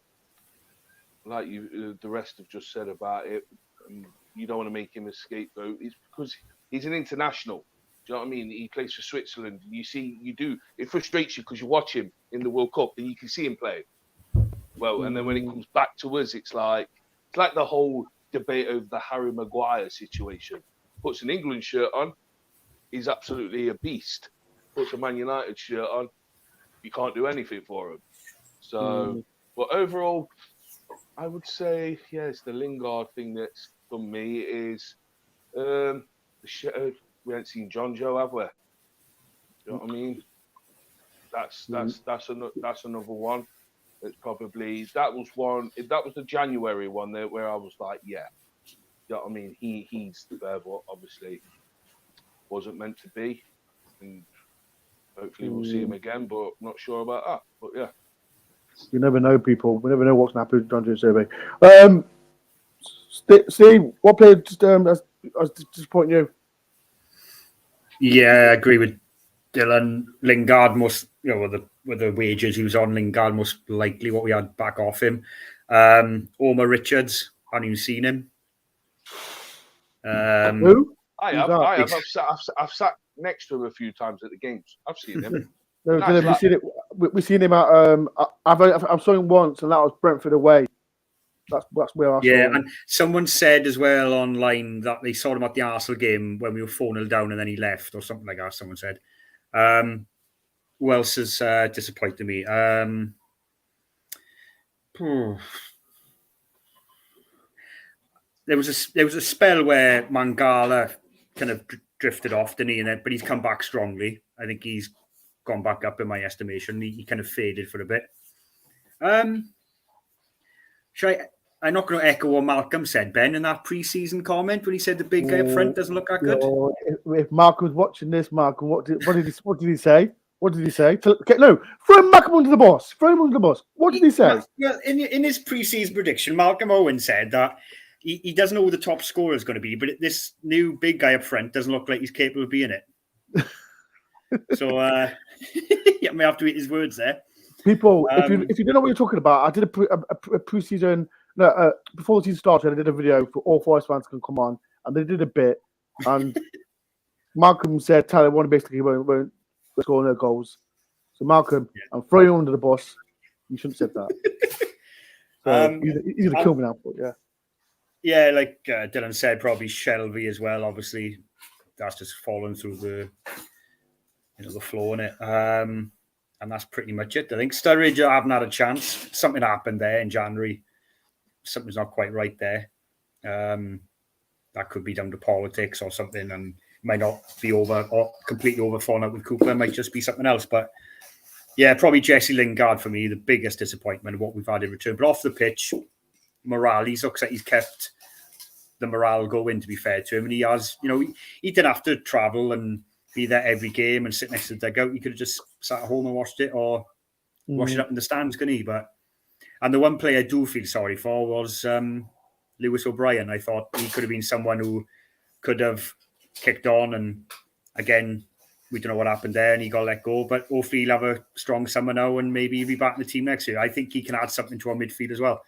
like the rest have just said about it. You don't want to make him a scapegoat. It's because he's an international. Do you know what I mean? He plays for Switzerland. It frustrates you because you watch him in the World Cup and you can see him play well. And then when it comes back to us, it's like the whole debate over the Harry Maguire situation. Puts an England shirt on, he's absolutely a beast. Puts a Man United shirt on, you can't do anything for him. So, but overall, I would say, it's the Lingard thing that's for me is we haven't seen John Joe, have we? You know what I mean? That's another one. It's probably that was the January one there where I was like, yeah. You know what I mean? He's there, but obviously wasn't meant to be. And hopefully we'll see him again, but not sure about that. But yeah. You never know, people. We never know what's going to happen with John Joe survey. Steve, what player has disappointed you? Yeah, I agree with Dylan. Lingard must, with the wages he was on, Lingard most likely what we had back off him. Omar Richards, I haven't even seen him. Who? I have. I've sat next to him a few times at the games. I've seen him. No, Nice Dylan, lad. we seen him at. I've saw him once, and that was Brentford away. That's where I saw him. And someone said as well online that they saw him at the Arsenal game when we were 4-0 down, and then he left or something like that. Someone said. Who else has disappointed me? There was a spell where Mangala kind of drifted off, didn't he? But he's come back strongly. I think he's gone back up in my estimation. He kind of faded for a bit. I'm not going to echo what Malcolm said, Ben, in that pre-season comment when he said the big guy up front doesn't look that good. If Malcolm was watching this, Malcolm, what did he say? What did he say? No, throw Malcolm under the bus. Throw him under the bus. What did he say? Well, in his pre-season prediction, Malcolm Owen said that he doesn't know who the top scorer is going to be, but this new big guy up front doesn't look like he's capable of being it. So, you may have to eat his words there. People, if you don't know what you're talking about, I did a pre-season. No, before the season started, I did a video for all Forest fans can come on, and they did a bit. And Malcolm said, "Tyler won't basically won't score no goals." So Malcolm, I'm throwing you under the bus. You shouldn't have said that. So he's gonna kill me now, but yeah. Yeah, like Dylan said, probably Shelby as well. Obviously, that's just fallen through the floor in it. And that's pretty much it. I think Sturridge, I haven't had a chance. Something happened there in January. Something's not quite right there. That could be down to politics or something, and might not be over or completely over falling out with Cooper. It might just be something else. But yeah, probably Jesse Lingard for me, the biggest disappointment of what we've had in return. But off the pitch, morale, he looks like he's kept the morale going, to be fair to him. And he has, he didn't have to travel and be there every game and sit next to the dugout. He could have just sat at home and watched it or watched it up in the stands, couldn't he? And the one player I do feel sorry for was Lewis O'Brien. I thought he could have been someone who could have kicked on. And again, we don't know what happened there and he got let go. But hopefully he'll have a strong summer now and maybe he'll be back in the team next year. I think he can add something to our midfield as well.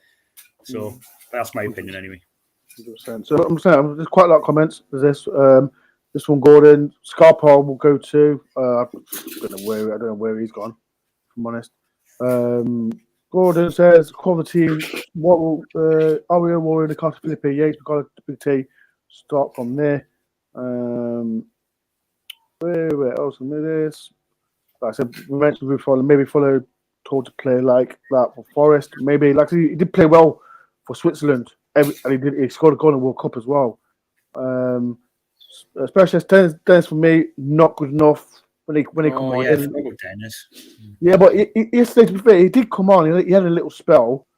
So that's my opinion anyway. 100%. So I'm saying there's quite a lot of comments. There's this one, Gordon. Scarpa will go to. I don't know where he's gone, if I'm honest. Gordon says, call the team. What will are we worried the cost of Philippi? Yates, we've got a big T. Start from there. Where else on this? Like I said, we mentioned we follow told to play like that for Forest. Maybe like he did play well for Switzerland, and he scored a goal in the World Cup as well. Specialist Dennis for me, not good enough when he come on. Dennis. Yeah, but yesterday, to be fair, he did come on. He had a little spell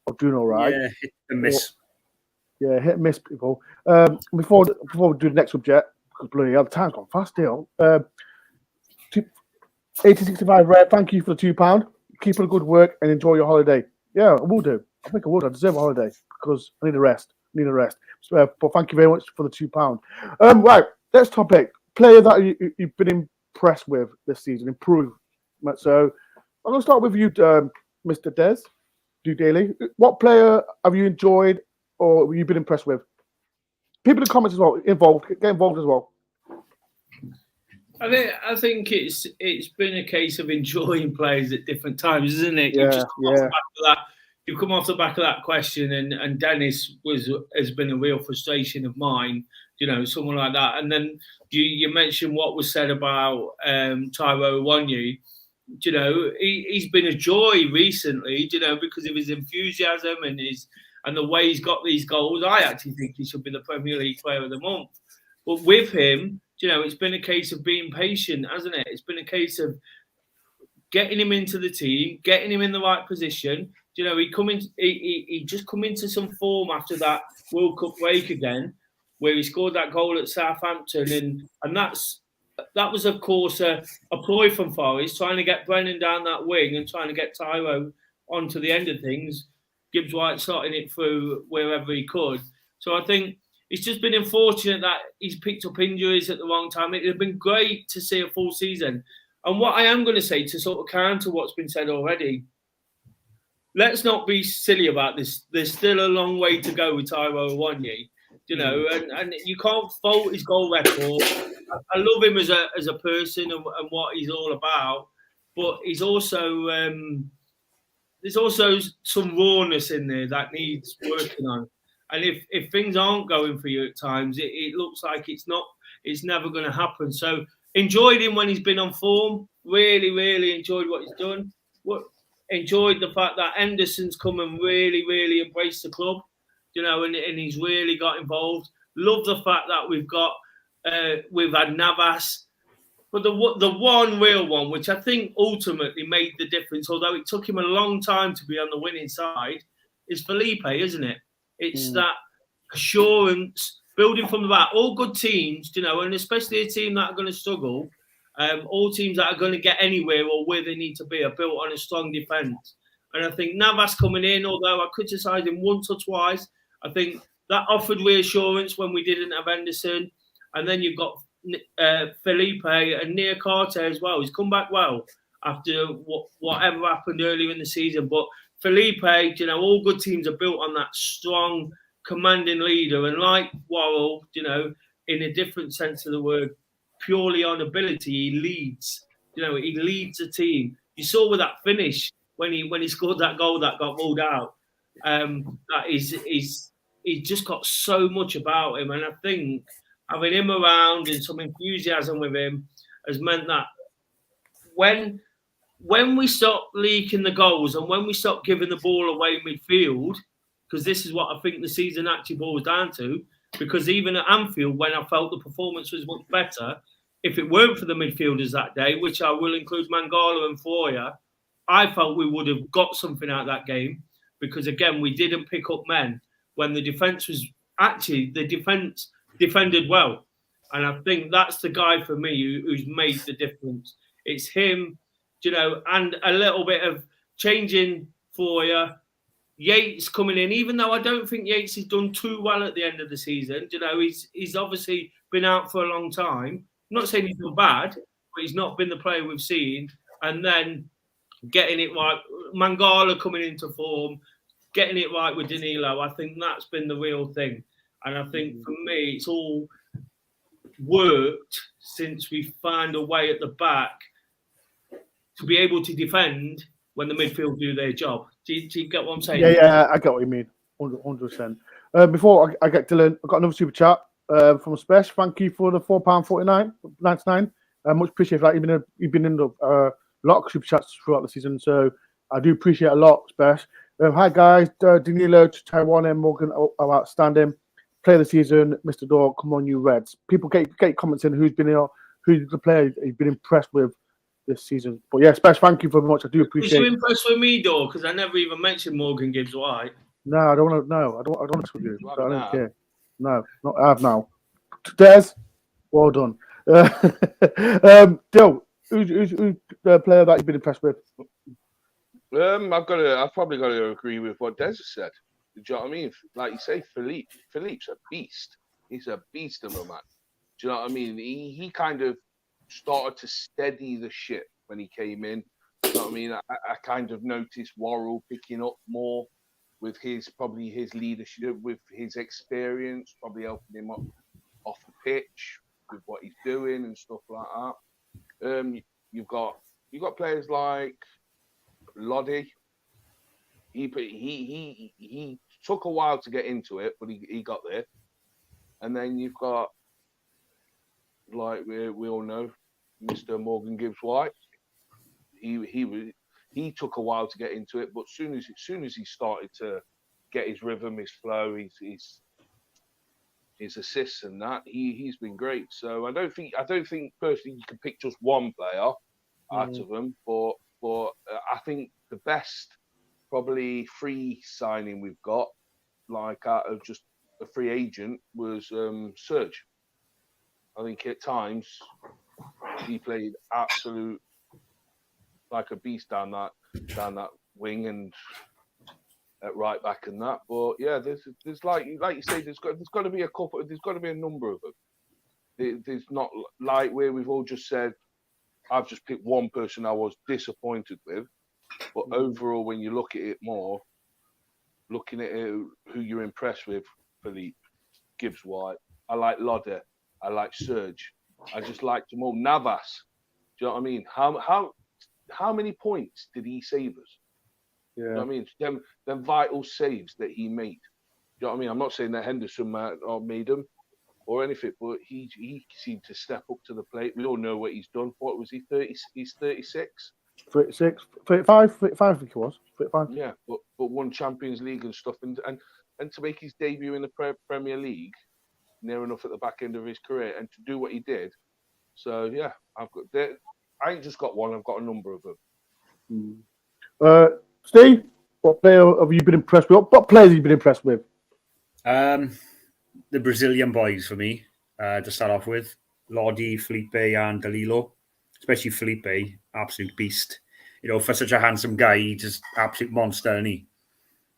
of doing all right. Yeah, hit and miss. Yeah, hit and miss, people. Before we do the next subject, because bloody hell, the time's gone fast, deal. 1865 Red, thank you for the £2. Keep up the good work and enjoy your holiday. Yeah, I will do. I think I would. I deserve a holiday because I need a rest. So, but thank you very much for the £2. Right, next topic. Player that you've been impressed with this season, improved. So I'm going to start with you, Mr. Des Daly. What player have you enjoyed or you've been impressed with? People in the comments as well, get involved as well. I think it's been a case of enjoying players at different times, isn't it? Yeah, You've come off the back of that question, and Dennis has been a real frustration of mine. Someone like that. And then you mentioned what was said about Taiwo Awoniyi. He's been a joy recently. Because of his enthusiasm and the way he's got these goals. I actually think he should be the Premier League Player of the Month. But with him, it's been a case of being patient, hasn't it? It's been a case of getting him into the team, getting him in the right position. He just come into some form after that World Cup break again, where he scored that goal at Southampton, and that was of course a ploy from Forest, trying to get Brennan down that wing and trying to get Taiwo onto the end of things. Gibbs White slotting it through wherever he could. So I think it's just been unfortunate that he's picked up injuries at the wrong time. It would have been great to see a full season. And what I am going to say to sort of counter what's been said already, let's not be silly about this. There's still a long way to go with Taiwo Awoniyi, and you can't fault his goal record. I love him as a person and what he's all about, but he's also there's also some rawness in there that needs working on. And if things aren't going for you at times, it looks like it's never going to happen. So enjoyed him when he's been on form. Really, really enjoyed what he's done. Enjoyed the fact that Henderson's come and really, really embraced the club, and he's really got involved. Love the fact that we've had Navas. But the one real one, which I think ultimately made the difference, although it took him a long time to be on the winning side, is Felipe, isn't it? It's that assurance, building from the back. All good teams, and especially a team that are going to struggle, all teams that are going to get anywhere or where they need to be are built on a strong defence. And I think Navas coming in, although I criticised him once or twice, I think that offered reassurance when we didn't have Henderson. And then you've got Felipe and Nia Carter as well. He's come back well after whatever happened earlier in the season. But Felipe, all good teams are built on that strong, commanding leader. And like Worrall, in a different sense of the word, purely on ability, he leads. He leads the team. You saw with that finish when he scored that goal that got ruled out. That he's just got so much about him, and I think having him around and some enthusiasm with him has meant that when we stop leaking the goals and when we stop giving the ball away midfield, because this is what I think the season actually boils down to, because even at Anfield, when I felt the performance was much better, if it weren't for the midfielders that day, which I will include Mangala and Foya, I felt we would have got something out of that game, because, again, we didn't pick up men when the defence was actually, the defence defended well. And I think that's the guy for me who's made the difference. It's him, and a little bit of changing for you. Yates coming in, even though I don't think Yates has done too well at the end of the season. He's obviously been out for a long time. I'm not saying he's done bad, but he's not been the player we've seen. And then getting it right, Mangala coming into form, getting it right with Danilo. I think that's been the real thing. And I think for me, it's all worked since we found a way at the back to be able to defend when the midfield do their job. Do you get what I'm saying? Yeah, I get what you mean. 100%. Before I get Dylan, I've got another super chat from Spesh. Thank you for the £4.99. Much appreciate that. You've been in a lot of super chats throughout the season, so I do appreciate a lot, Spesh. Hi guys, Danilo, Taiwan and Morgan are outstanding. Play of the season, Mr. Dore, come on you Reds. People get comments in who's the player you've been impressed with this season. But yeah, Spesh, thank you very much. I do appreciate. Was you impressed with me, Dore? Because I never even mentioned Morgan Gibbs White. No, I don't want to. No, I don't mess with you. I don't care. No, not I have now. Des, well done. Dill, who's the player that you've been impressed with? I've probably got to agree with what Des has said. Do you know what I mean? Like you say, Philippe's a beast. He's a beast of a man. Do you know what I mean? He kind of started to steady the ship when he came in. Do you know what I mean? I kind of noticed Worrall picking up more with his leadership, with his experience, probably helping him up off the pitch with what he's doing and stuff like that. You've got players like Loddy. He took a while to get into it, but he got there. And then you've got, like we all know, Mr. Morgan Gibbs White. He took a while to get into it, but as soon as he started to get his rhythm, his flow, his assists and that, he's been great. So I don't think personally you can pick just one player out of them, but I think the best probably free signing we've got, like out of just a free agent, was Serge. I think at times he played absolute like a beast down that wing and at right back and that. But yeah, there's like you say, there's got to be a couple. There's got to be a number of them. There's not like where we've all just said, I've just picked one person I was disappointed with. But overall, when you look at it more, looking at who you're impressed with, Philippe, Gibbs White, I like Lodder, I like Serge, I just like them all. Navas, do you know what I mean? How many points did he save us? Yeah. You know what I mean? Them vital saves that he made. You know what I mean? I'm not saying that Henderson made them or anything, but he seemed to step up to the plate. We all know what he's done. What was he, 30? He's 36? 36, 35, 35, I think he was. 35. Yeah, but won Champions League and stuff. And to make his debut in the Premier League, near enough at the back end of his career, and to do what he did. So, yeah, I ain't just got one, I've got a number of them. Steve, what player have you been impressed with? What players have you been impressed with? The Brazilian boys for me, to start off with. Lodi, Felipe, and Danilo. Especially Felipe, absolute beast. You know, for such a handsome guy, he's just absolute monster, isn't he?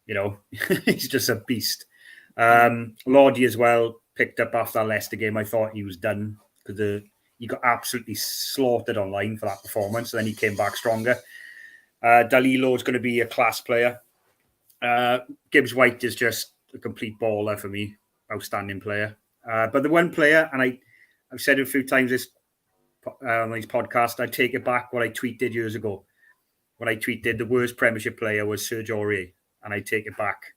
You know, he's just a beast. Lodi as well, picked up after that Leicester game. I thought he was done because he got absolutely slaughtered online for that performance. And then he came back stronger. Danilo is going to be a class player. Gibbs White is just a complete baller for me. Outstanding player. But the one player, and I've said it a few times on this podcast, I take it back what I tweeted years ago. When I tweeted the worst Premiership player was Serge Aurier, and I take it back.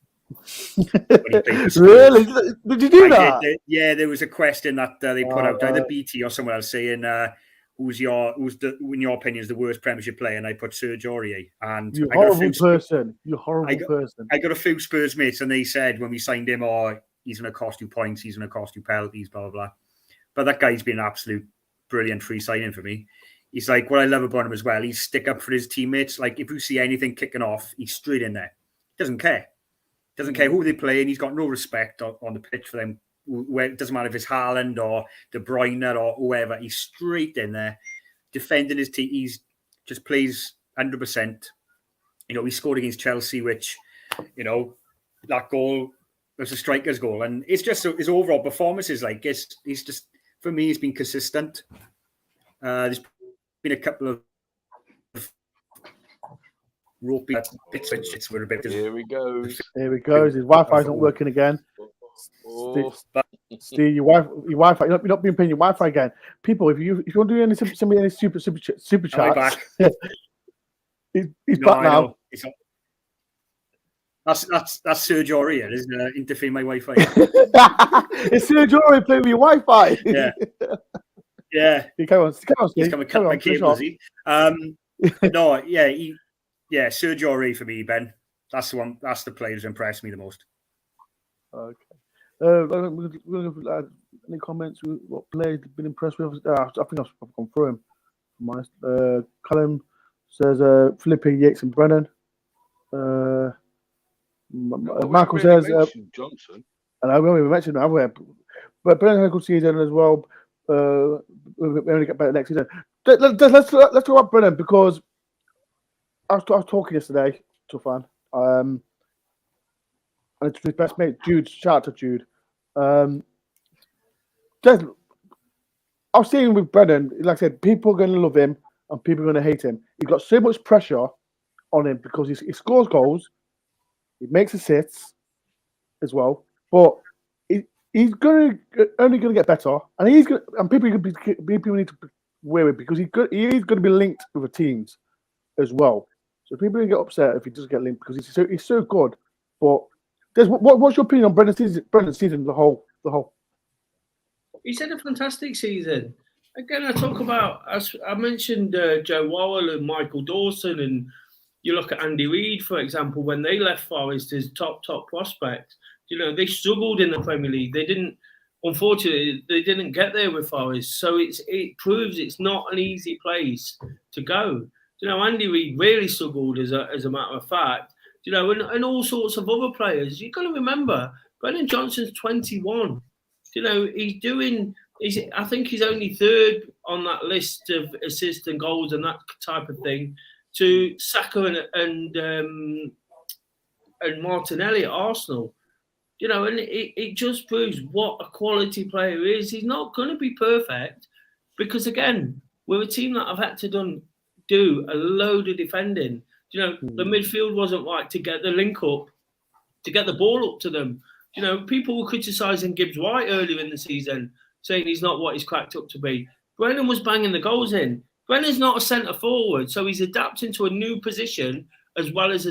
Really? Did you do that? Yeah, there was a question that they put out, either BT or someone else, saying who's in your opinion is the worst Premiership player, and I put Serge Aurier. And You horrible person. I got a few Spurs mates, and they said when we signed him, he's going to cost you points, he's going to cost you penalties, blah blah blah. But that guy's been an absolute brilliant free signing for me. He's like, what I love about him as well, he's stick up for his teammates. Like if you see anything kicking off, he's straight in there. Doesn't care who they play, and he's got no respect on the pitch for them. It doesn't matter if it's Haaland or De Bruyne or whoever. He's straight in there, defending his team. He just plays 100%. You know, he scored against Chelsea, which, you know, that goal was a striker's goal, and it's just his overall performance is like he's just, for me, he's been consistent. There's been a couple of ropey bits which were a bit. Here he goes. His Wi-Fi's not working again. Steve, your Wi-Fi. You're not being paying your Wi-Fi again. People, if you want to do any super chats, he's back now. That's Serge Aurier, isn't it? Interfering my Wi-Fi. It's Serge Aurier playing with your Wi-Fi. Yeah. Come on, He's coming to cut my cable, is he? No, yeah, Serge Aurier for me, Ben. That's the one. That's the player who's impressed me the most. Okay. Any comments? What players have been impressed with? I think I've gone through him. Callum says Felipe, Yates, and Brennan. Michael says Johnson. And I will mention that, but Brennan had a good season as well. We only get better next season. Let's talk about Brennan, because I was talking yesterday to a fan, and it's his best mate, Jude. Shout out to Jude. I was saying with Brennan, like I said, people are going to love him and people are going to hate him. He's got so much pressure on him because he scores goals, he makes assists as well, but he's only going to get better, and people need to be wary, because he's going to be linked with the teams as well. So people can get upset if he doesn't get linked, because he's so good. But what's your opinion on Brennan's season, the whole? He's had a fantastic season. Again, I mentioned Joe Worrall and Michael Dawson, and you look at Andy Reid, for example, when they left Forest as top prospect. You know, they struggled in the Premier League. Unfortunately, they didn't get there with Forest. So it proves it's not an easy place to go. You know, Andy Reid really struggled as a matter of fact. You know, and all sorts of other players. You've got to remember, Brennan Johnson's 21. You know, I think he's only third on that list of assists and goals and that type of thing to Saka and Martinelli at Arsenal. You know, and it just proves what a quality player is. He's not going to be perfect because, again, we're a team that have had to do a load of defending. You know, the midfield wasn't right to get the link up, to get the ball up to them. You know, people were criticising Gibbs White earlier in the season, saying he's not what he's cracked up to be. Brennan was banging the goals in. Brennan's not a centre forward, so he's adapting to a new position as well as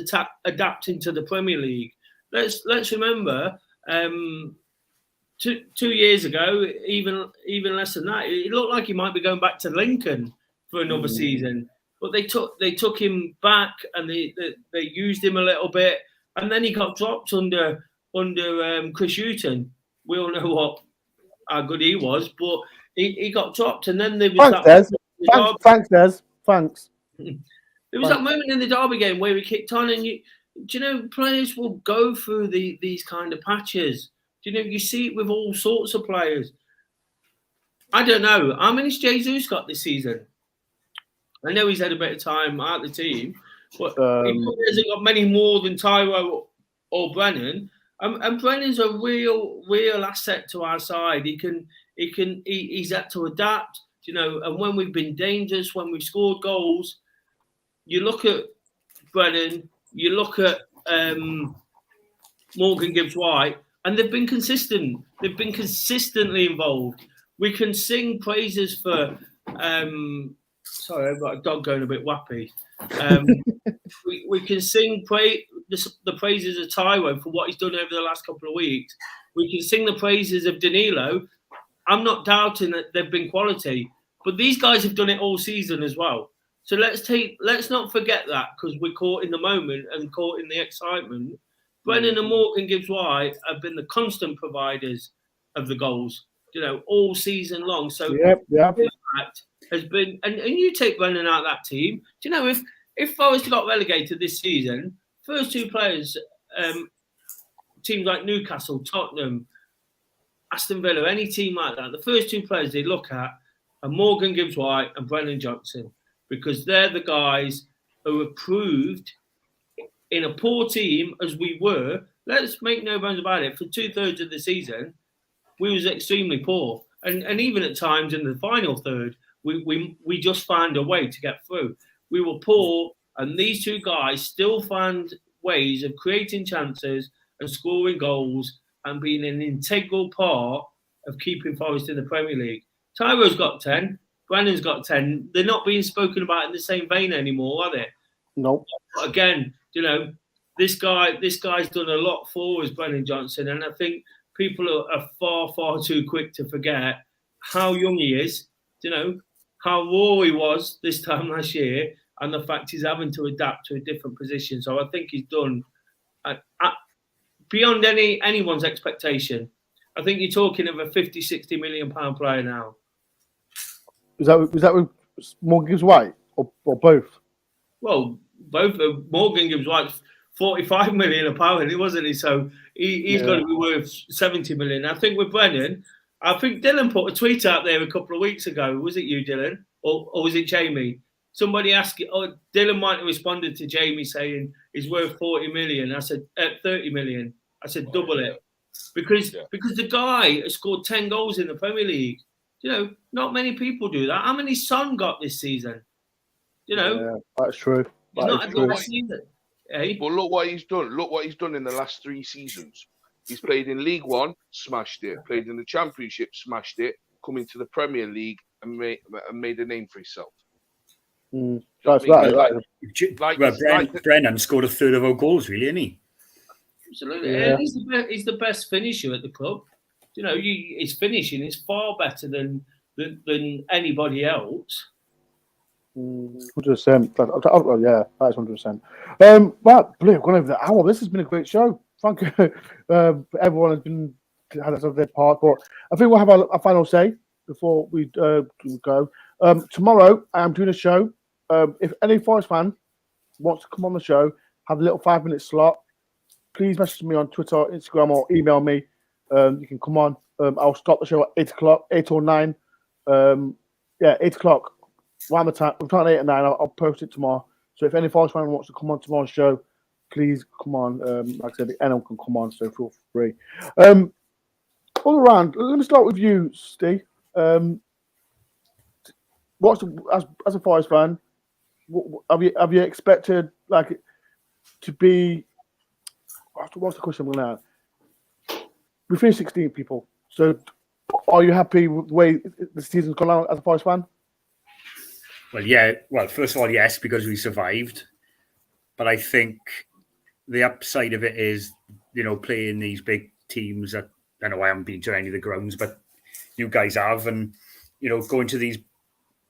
adapting to the Premier League. Let's remember, 2 years ago, even less than that, it looked like he might be going back to Lincoln for another season. But they took him back and they used him a little bit, and then he got dropped under Chris Hughton. We all know how good he was, but he got dropped, and then there was Thanks, Des. Thanks. There was that moment in the Derby game where he kicked on, and you know, players will go through these kind of patches. You know, you see it with all sorts of players. I don't know how many's Jesus got this season. I know he's had a bit of time out of the team, but he probably hasn't got many more than Tyro or Brennan. And Brennan's a real asset to our side. He's had to adapt, you know. And when we've been dangerous, when we've scored goals, you look at Brennan, you look at Morgan Gibbs White, and they've been consistent. They've been consistently involved. We can sing praises for. Sorry, I've got a dog going a bit wappy. We can sing the praises of Tyro for what he's done over the last couple of weeks. We can sing the praises of Danilo. I'm not doubting that they've been quality, but these guys have done it all season as well. So let's not forget that, because we're caught in the moment and caught in the excitement. Brennan and Morgan Gibbs White have been the constant providers of the goals, you know, all season long. So the impact has been, and you take Brennan out of that team. Do you know, if Forest got relegated this season, first two players, teams like Newcastle, Tottenham, Aston Villa, any team like that, the first two players they look at are Morgan Gibbs White and Brennan Johnson, because they're the guys who have proved, in a poor team as we were, let's make no bones about it, for 2/3 of the season, we was extremely poor. And even at times in the final third, we just found a way to get through. We were poor, and these two guys still found ways of creating chances and scoring goals and being an integral part of keeping Forest in the Premier League. Tyro's got 10, Brennan's got 10. They're not being spoken about in the same vein anymore, are they? Nope. But again, you know, this guy's done a lot for us, Brennan Johnson, and I think people are far too quick to forget how young he is, you know, how raw he was this time last year, and the fact he's having to adapt to a different position. So I think he's done beyond anyone's expectation. I think you're talking of a 50-60 million pound player now. Was that with Morgan Gibbs White or both? Well, both. Morgan Gibbs White's 45 million apparently, wasn't he? So he's got to be worth 70 million. I think with Brennan, I think Dylan put a tweet out there a couple of weeks ago. Was it you, Dylan? Or was it Jamie? Somebody asked, Dylan might have responded to Jamie saying he's worth 40 million. I said, 30 million. I said, double it. Because the guy has scored 10 goals in the Premier League. You know, not many people do that. How many Son got this season? You know? Yeah, that's true. He's not had the season. Hey? But look what he's done. Look what he's done in the last 3 seasons. He's played in League One, smashed it. Played in the Championship, smashed it. Come into the Premier League and made a name for himself. That's right. Brennan scored a third of our goals, really, isn't he? Absolutely. Yeah. He's the best finisher at the club. You know, his finishing is far better than anybody else. 100%. Yeah, that's 100%. Well, Blue, gone over the hour. This has been a great show. Thank you. Everyone has had their part, but I think we'll have a final say before we go. Tomorrow, I am doing a show. If any Forest fan wants to come on the show, have a little 5-minute slot, please message me on Twitter, Instagram, or email me. You can come on. I'll start the show at 8 o'clock, 8 or 9. 8 o'clock. Around the time, we're 8 and 9. I'll post it tomorrow. So if any Forest fan wants to come on tomorrow's show, please come on. Like I said, anyone can come on, so feel free. All around, let me start with you, Steve. As a Forest fan, have you expected like to be? What's the question now? We finished 16 people. So, are you happy with the way the season's gone out as a Forest fan? Well, yeah. Well, first of all, yes, because we survived. But I think the upside of it is, playing these big teams that I know I haven't been to any of the grounds, but you guys have, and going to these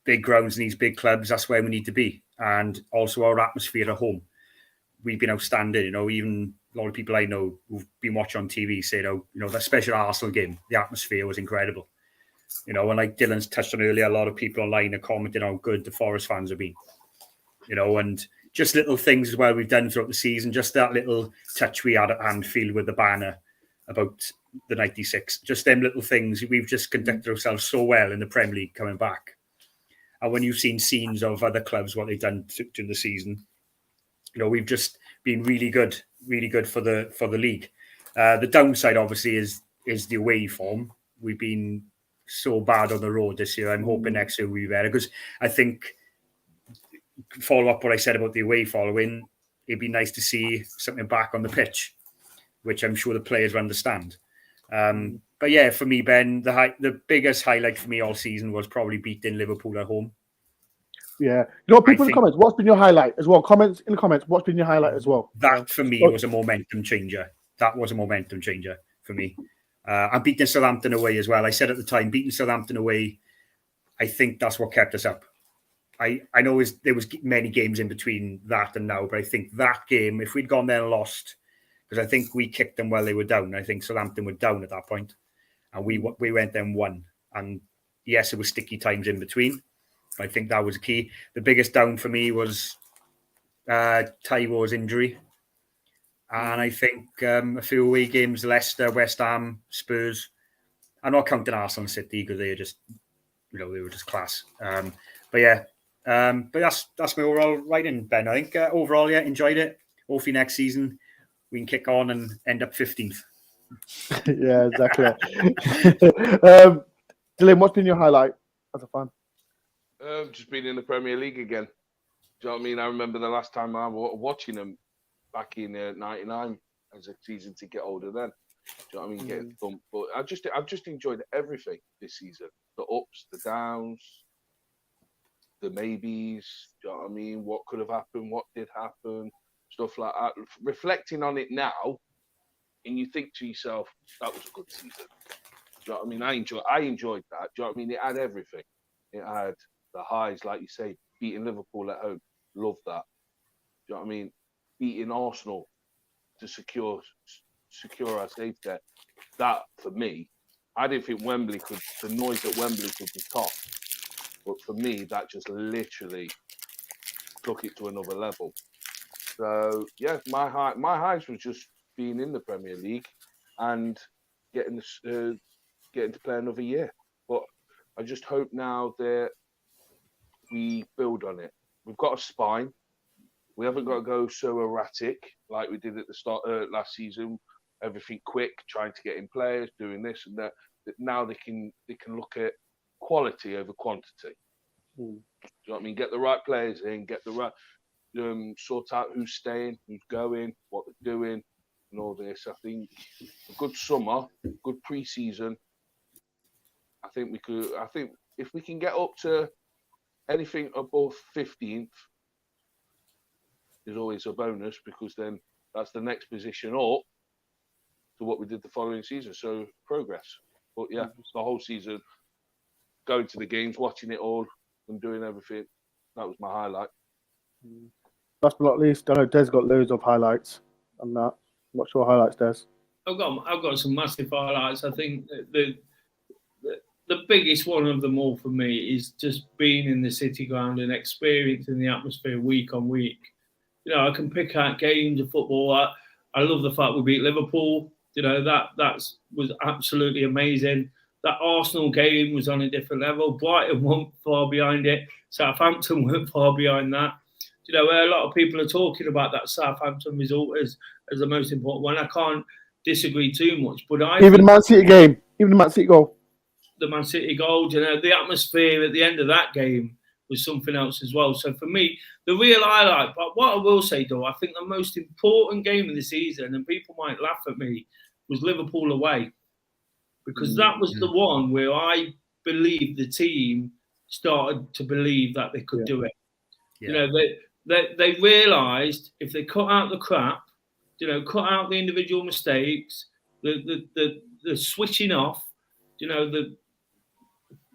big grounds and these big clubs, that's where we need to be. And also our atmosphere at home, we've been outstanding. Even a lot of people I know who've been watching on TV say, that special Arsenal game, the atmosphere was incredible. And like Dylan's touched on earlier, a lot of people online are commenting how good the Forest fans have been. And just little things as well we've done throughout the season. Just that little touch we had at Anfield with the banner about the 96. Just them little things. We've just conducted ourselves so well in the Premier League coming back. And when you've seen scenes of other clubs, what they've done during the season, we've just been really good for the league. The downside, obviously, is the away form. We've been so bad on the road this year. I'm hoping next year we'll be better, because I think, follow up what I said about the away following, it'd be nice to see something back on the pitch, which I'm sure the players will understand. But yeah, for me, Ben, the biggest highlight for me all season was probably beating Liverpool at home. Yeah. People in the comments, what's been your highlight as well? Comments in the comments, what's been your highlight as well? That, for me, was a momentum changer. That was a momentum changer for me. And beating Southampton away as well. I said at the time, beating Southampton away, I think that's what kept us up. I know there was many games in between that and now, but I think that game, if we'd gone there and lost, because I think we kicked them while they were down. I think Southampton were down at that point, and we went there and won. And yes, it was sticky times in between, but I think that was key. The biggest down for me was Taiwo's injury. And I think a few away games, Leicester, West Ham, Spurs. I'm not counting Arsenal and City because they were just, they were just class. But yeah, but that's my overall writing, Ben. I think overall, yeah, enjoyed it. Hopefully next season we can kick on and end up 15th. Yeah, exactly. Dylan, what's been your highlight as a fan? Just being in the Premier League again. Do you know what I mean? I remember the last time I was watching them back in '99 as a season ticket holder then. Do you know what I mean? Getting thumped. But I've just enjoyed everything this season. The ups, the downs, the maybes. Do you know what I mean? What could have happened? What did happen? Stuff like that. Reflecting on it now, and you think to yourself, that was a good season. Do you know what I mean? I enjoyed that. Do you know what I mean? It had everything. It had the highs, like you say, beating Liverpool at home. Love that. Do you know what I mean? Beating Arsenal to secure our safety there. That, for me, I didn't think the noise at Wembley could be topped. But for me, that just literally took it to another level. So, yeah, my highs was just being in the Premier League and getting to play another year. But I just hope now that we build on it. We've got a spine. We haven't got to go so erratic like we did at the start last season. Everything quick, trying to get in players, doing this and that. Now they can look at quality over quantity. Do you know what I mean? Get the right players in, get the right sort out who's staying, who's going, what they're doing, and all this. I think a good summer, good pre-season. I think if we can get up to anything above 15th, is always a bonus, because then that's the next position up to what we did the following season. So progress. But yeah, the whole season, going to the games, watching it all, and doing everything. That was my highlight. Last but not least, I know Des got loads of highlights on that. What's your highlights, Des? I've got some massive highlights. I think the biggest one of them all for me is just being in the City ground and experiencing the atmosphere week on week. I can pick out games of football. I love the fact we beat Liverpool. That was absolutely amazing. That Arsenal game was on a different level. Brighton weren't far behind it. Southampton weren't far behind that. Where a lot of people are talking about that Southampton result as the most important one. I can't disagree too much. But even the Man City game, even the Man City goal. The Man City goal, the atmosphere at the end of that game was something else as well. So for me, the real highlight, but what I will say, though, I think the most important game of the season, and people might laugh at me, was Liverpool away. Because that was the one where I believe the team started to believe that they could do it. Yeah. They realised if they cut out the crap, cut out the individual mistakes, the switching off, the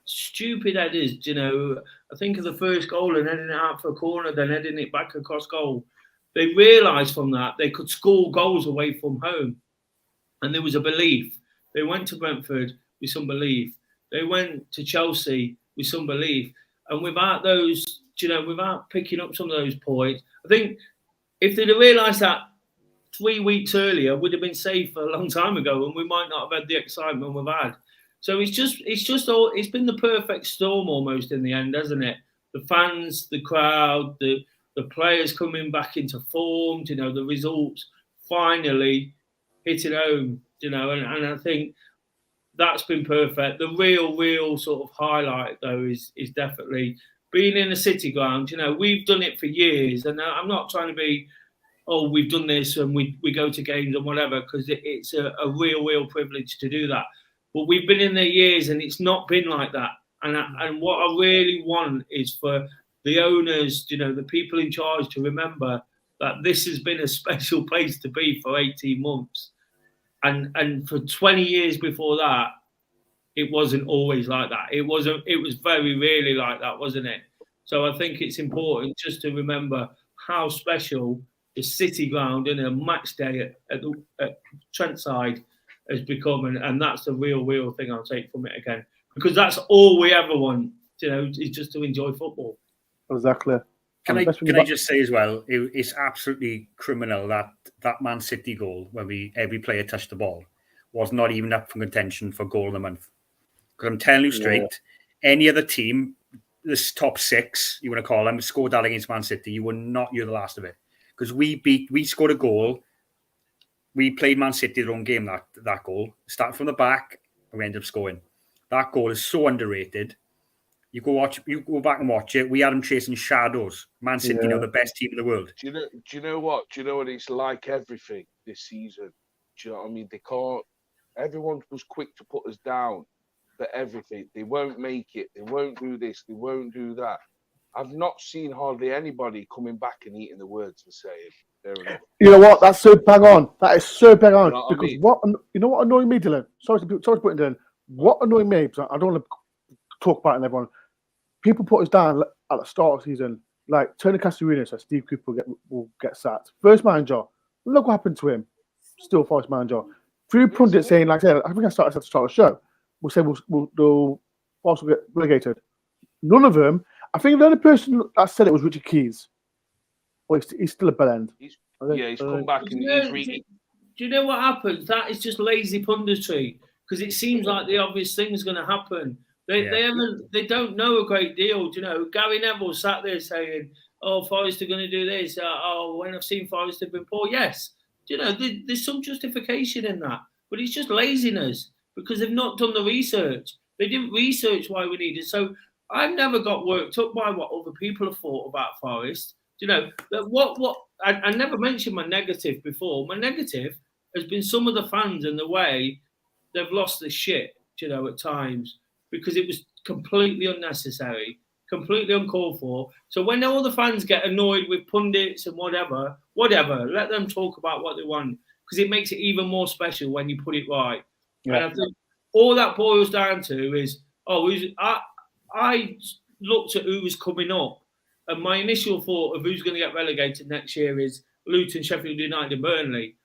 stupid headers, I think of the first goal and heading it out for a corner, then heading it back across goal. They realised from that they could score goals away from home. And there was a belief. They went to Brentford with some belief. They went to Chelsea with some belief. And without those, without picking up some of those points, I think if they'd have realised that 3 weeks earlier, would have been safe a long time ago, and we might not have had the excitement we've had. So it's been the perfect storm almost in the end, hasn't it? The fans, the crowd, the players coming back into form, the results finally hitting home, and I think that's been perfect. The real sort of highlight though is definitely being in a city ground. We've done it for years, and I'm not trying to be, we've done this and we go to games and whatever, because it's a real privilege to do that. But we've been in there years and it's not been like that. And what I really want is for the owners, the people in charge to remember that this has been a special place to be for 18 months. And for 20 years before that, it wasn't always like that. It was very rarely like that, wasn't it? So I think it's important just to remember how special the city ground in a match day at Trentside has become, and that's the real thing I'll take from it again, because that's all we ever want, is just to enjoy football. Exactly. Can I just say as well, it's absolutely criminal that Man City goal where every player touched the ball was not even up for contention for goal of the month. Because I'm telling you straight, any other team, this top six, you want to call them, scored that against Man City, you will not hear the last of it. Because we scored a goal. We played Man City their own game, that goal. Start from the back, and we ended up scoring. That goal is so underrated. You go back and watch it. We had them chasing shadows. Man City, the best team in the world. Do you know what? It's like everything this season. Do you know what I mean? They can't. Everyone was quick to put us down for everything. They won't make it. They won't do this. They won't do that. I've not seen hardly anybody coming back and eating the words and saying, fair enough. You know what? That's so bang on. That is so bang on. Because I mean? What annoyed me, Dylan? Sorry to put it in. What annoyed me, because I don't want to talk about it and everyone. People put us down at the start of the season, like Tony Castellino said, Steve Cooper will get sacked. First manager, look what happened to him. Still first manager. Few pundits saying, like I said, I think I started at the start of the show, we'll say the Forest will get relegated. None of them. I think the only person that said it was Richard Keys. Well, he's still a bell end. He's come back and he's reading. Do you know what happens? That is just lazy punditry, because it seems like the obvious thing is going to happen. They don't know a great deal. Gary Neville sat there saying, Forest are going to do this. When I've seen Forest have been poor. Yes. There's some justification in that, but it's just laziness because they've not done the research. They didn't research why we needed. So I've never got worked up by what other people have thought about Forest. I never mentioned my negative before. My negative has been some of the fans and the way they've lost the shit, at times, because it was completely unnecessary, completely uncalled for. So when all the fans get annoyed with pundits and whatever, let them talk about what they want, because it makes it even more special when you put it right. Yeah. And I think all that boils down to is, I looked at who was coming up, and my initial thought of who's going to get relegated next year is Luton, Sheffield United and Burnley.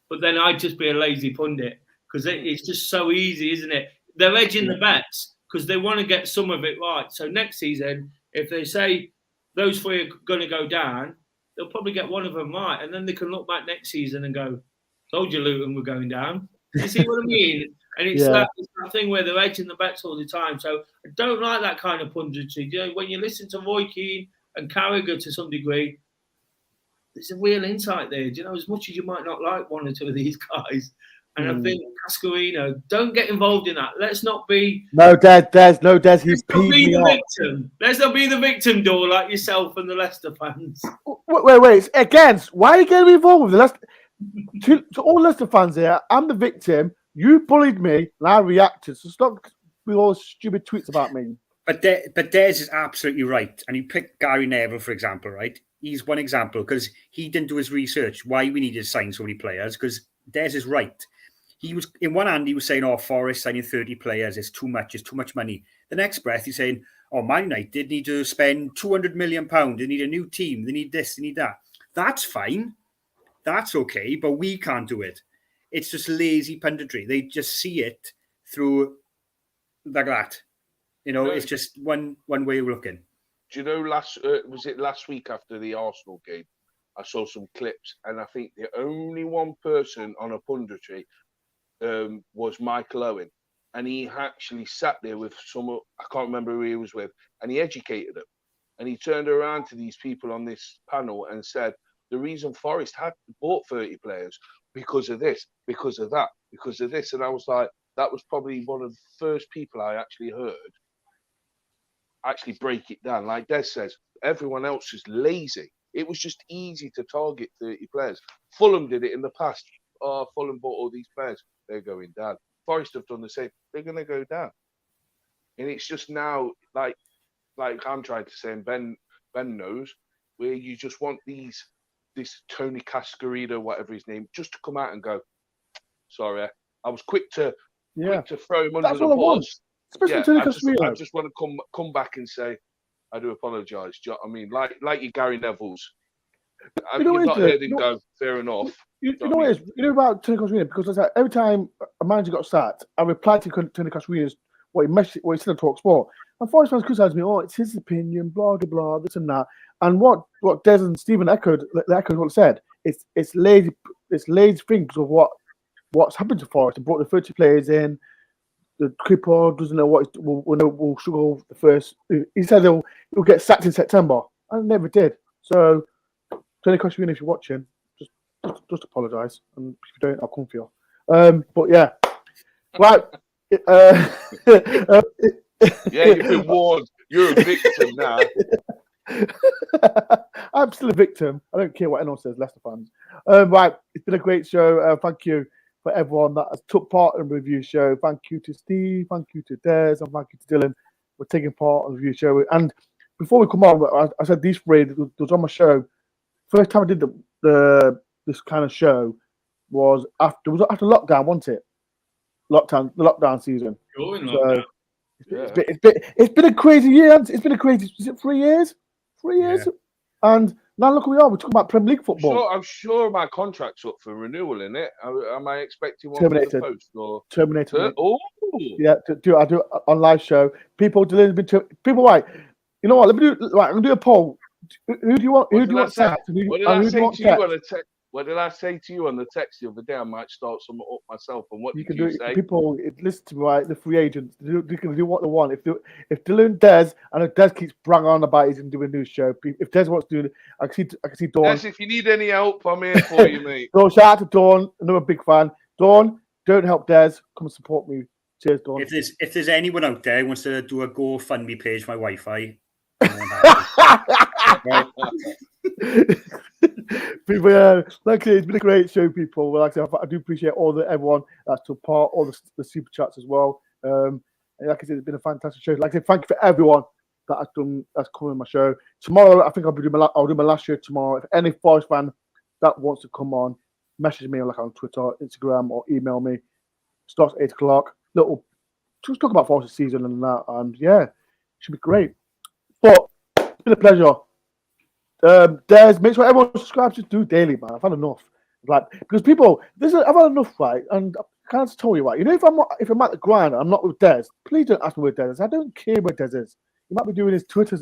But then I'd just be a lazy pundit, because it's just so easy, isn't it? They're edging the bets because they want to get some of it right. So next season, if they say those three are going to go down, they'll probably get one of them right. And then they can look back next season and go, told you Luton were going down. You see what I mean? And it's that thing where they're edging the bets all the time. So I don't like that kind of punditry. When you listen to Roy Keane and Carragher to some degree, there's a real insight there. As much as you might not like one or two of these guys, And I think Cascarino, don't get involved in that. Let's not be... No, Des, he's Let's not peed be me the off. victim. Let's not be the victim, Dore, like yourself and the Leicester fans. Wait. Against, why are you getting involved with the Leicester? To all Leicester fans here, I'm the victim. You bullied me, and I reacted. So stop with all stupid tweets about me. But Des is absolutely right. And you pick Gary Neville, for example, right? He's one example because he didn't do his research why we needed to sign so many players, because Des is right. He was, in one hand, he was saying, Forest signing 30 players is too much money. The next breath, he's saying, Man United need to spend £200 million. They need a new team. They need this, they need that. That's fine. That's okay, but we can't do it. It's just lazy punditry. They just see it through like that. It's just one way of looking. Do you know, was it last week after the Arsenal game? I saw some clips, and I think the only one person on a punditry was Michael Owen, and he actually sat there with I can't remember who he was with, and he educated them, and he turned around to these people on this panel and said the reason Forest had bought 30 players because of this, because of that, because of this, and I was like, that was probably one of the first people I actually heard actually break it down. Like Des says, everyone else is lazy. It was just easy to target 30 players. Fulham did it in the past. Fulham bought all these players. They're going down. Forest have done the same. They're going to go down. And it's just now, like I'm trying to say, and Ben knows, where you just want this Tony Cascarino, whatever his name, just to come out and go, sorry, I was quick to throw him under the bus. Especially Tony Cascarino. I just want to come back and say, I do apologise. Do you know what I mean? Like your Gary Neville's. You've not heard him go, fair enough. You know what it is? You know about Tony Cascarino? Because like, every time a manager got sacked, I replied to Tony Cascarino's what he said on TalkSport. And Forest fans criticised me, it's his opinion, blah, blah, blah, this and that. And what Des and Stephen echoed what said. It's lazy thing because of what's happened to Forest. They brought the 30 players in. The Cripple doesn't know what will struggle the first. He said he'll get sacked in September. I never did. So, Tony Cascarino, if you're watching, just apologise. And if you don't, I'll come for you. But yeah, right. Yeah, you've been warned. You're a victim now. I'm still a victim. I don't care what anyone says, Leicester fans. Right, it's been a great show. Thank you for everyone that has took part in the review show. Thank you to Steve, thank you to Des, and thank you to Dylan for taking part in the review show. And before we come on, I said these three was on my show. First time I did this kind of show was after lockdown, wasn't it? The lockdown season. It's been a crazy year. It's been a crazy. Is it 3 years? 3 years. Yeah. And now look who we are. We're talking about Premier League football. I'm sure my contract's up for renewal, in it. Am I expecting one terminated? For the post or terminated? Oh, yeah. I do on live show. People right. You know what? Let me do a poll. Who do you want? Who do you want sacked? What did I say to you on the text the other day? I might start some up myself. And what did you say? People listen to me, right? The free agents, they can do what they want. If Dylan Des, I know Des keeps banging on about he's going to do a new show. If Des wants to do it, I can see Dawn. Des, if you need any help, I'm here for you, mate. So shout out to Dawn, another big fan. Dawn, don't help Des. Come and support me. Cheers, Dawn. If there's anyone out there who wants to do a GoFundMe page for my Wi-Fi. People, like I say, it's been a great show, people. Like I say, I do appreciate everyone that's took part, all the super chats as well. And like I said, it's been a fantastic show. Like I said, thank you for everyone that's come on my show. Tomorrow, I think I'll do my last show tomorrow. If any Forest fan that wants to come on, message me on Twitter, Instagram, or email me. Starts at 8:00. Just talk about Forest season and that, and yeah, it should be great. But it's been a pleasure. Des, make sure everyone subscribes to Do Daily, man. I've had enough. Because people, I've had enough, right? And I can't tell you, right? You know, if I'm at the grind, I'm not with Des. Please don't ask me where Des is. I don't care where Des is. He might be doing his Twitter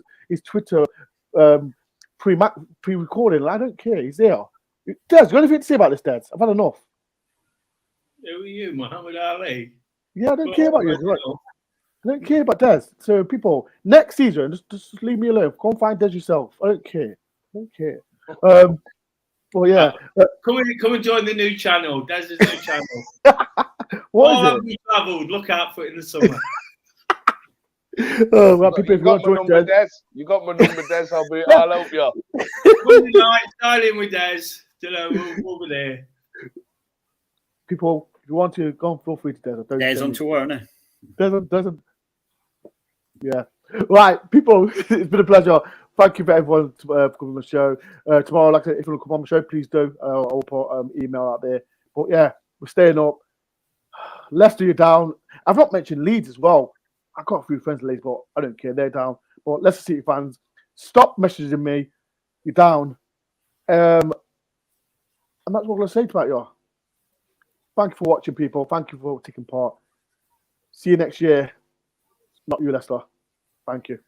pre-recording. I don't care. He's there. Des, you got anything to say about this, Des? I've had enough. Who are you, Muhammad Ali? Yeah, I don't care about you. Right? I don't care about Des. So people, next season, just leave me alone. Go and find Des yourself. I don't care. Well, yeah. Come and join the new channel. Des' new channel. What All is have we travelled. Look out for it in the summer. it? Oh, well, people, You got my number, Des. You got my number, Des. I'll help you. Monday night, dial in with Des. You know, we'll be there. People, if you want to, go and feel free to Des. Des on tour, isn't it? Doesn't. Yeah. Right, people, it's been a pleasure. Thank you for everyone for coming on the show. Tomorrow, like I said, if you want to come on the show, please do. I'll put email out there. But yeah, we're staying up. Leicester, you're down. I've not mentioned Leeds as well. I've got a few friends in Leeds, but I don't care. They're down. But Leicester City fans, stop messaging me. You're down. And that's what I'm going to say about you. Thank you for watching, people. Thank you for taking part. See you next year. Not you, Leicester. Thank you.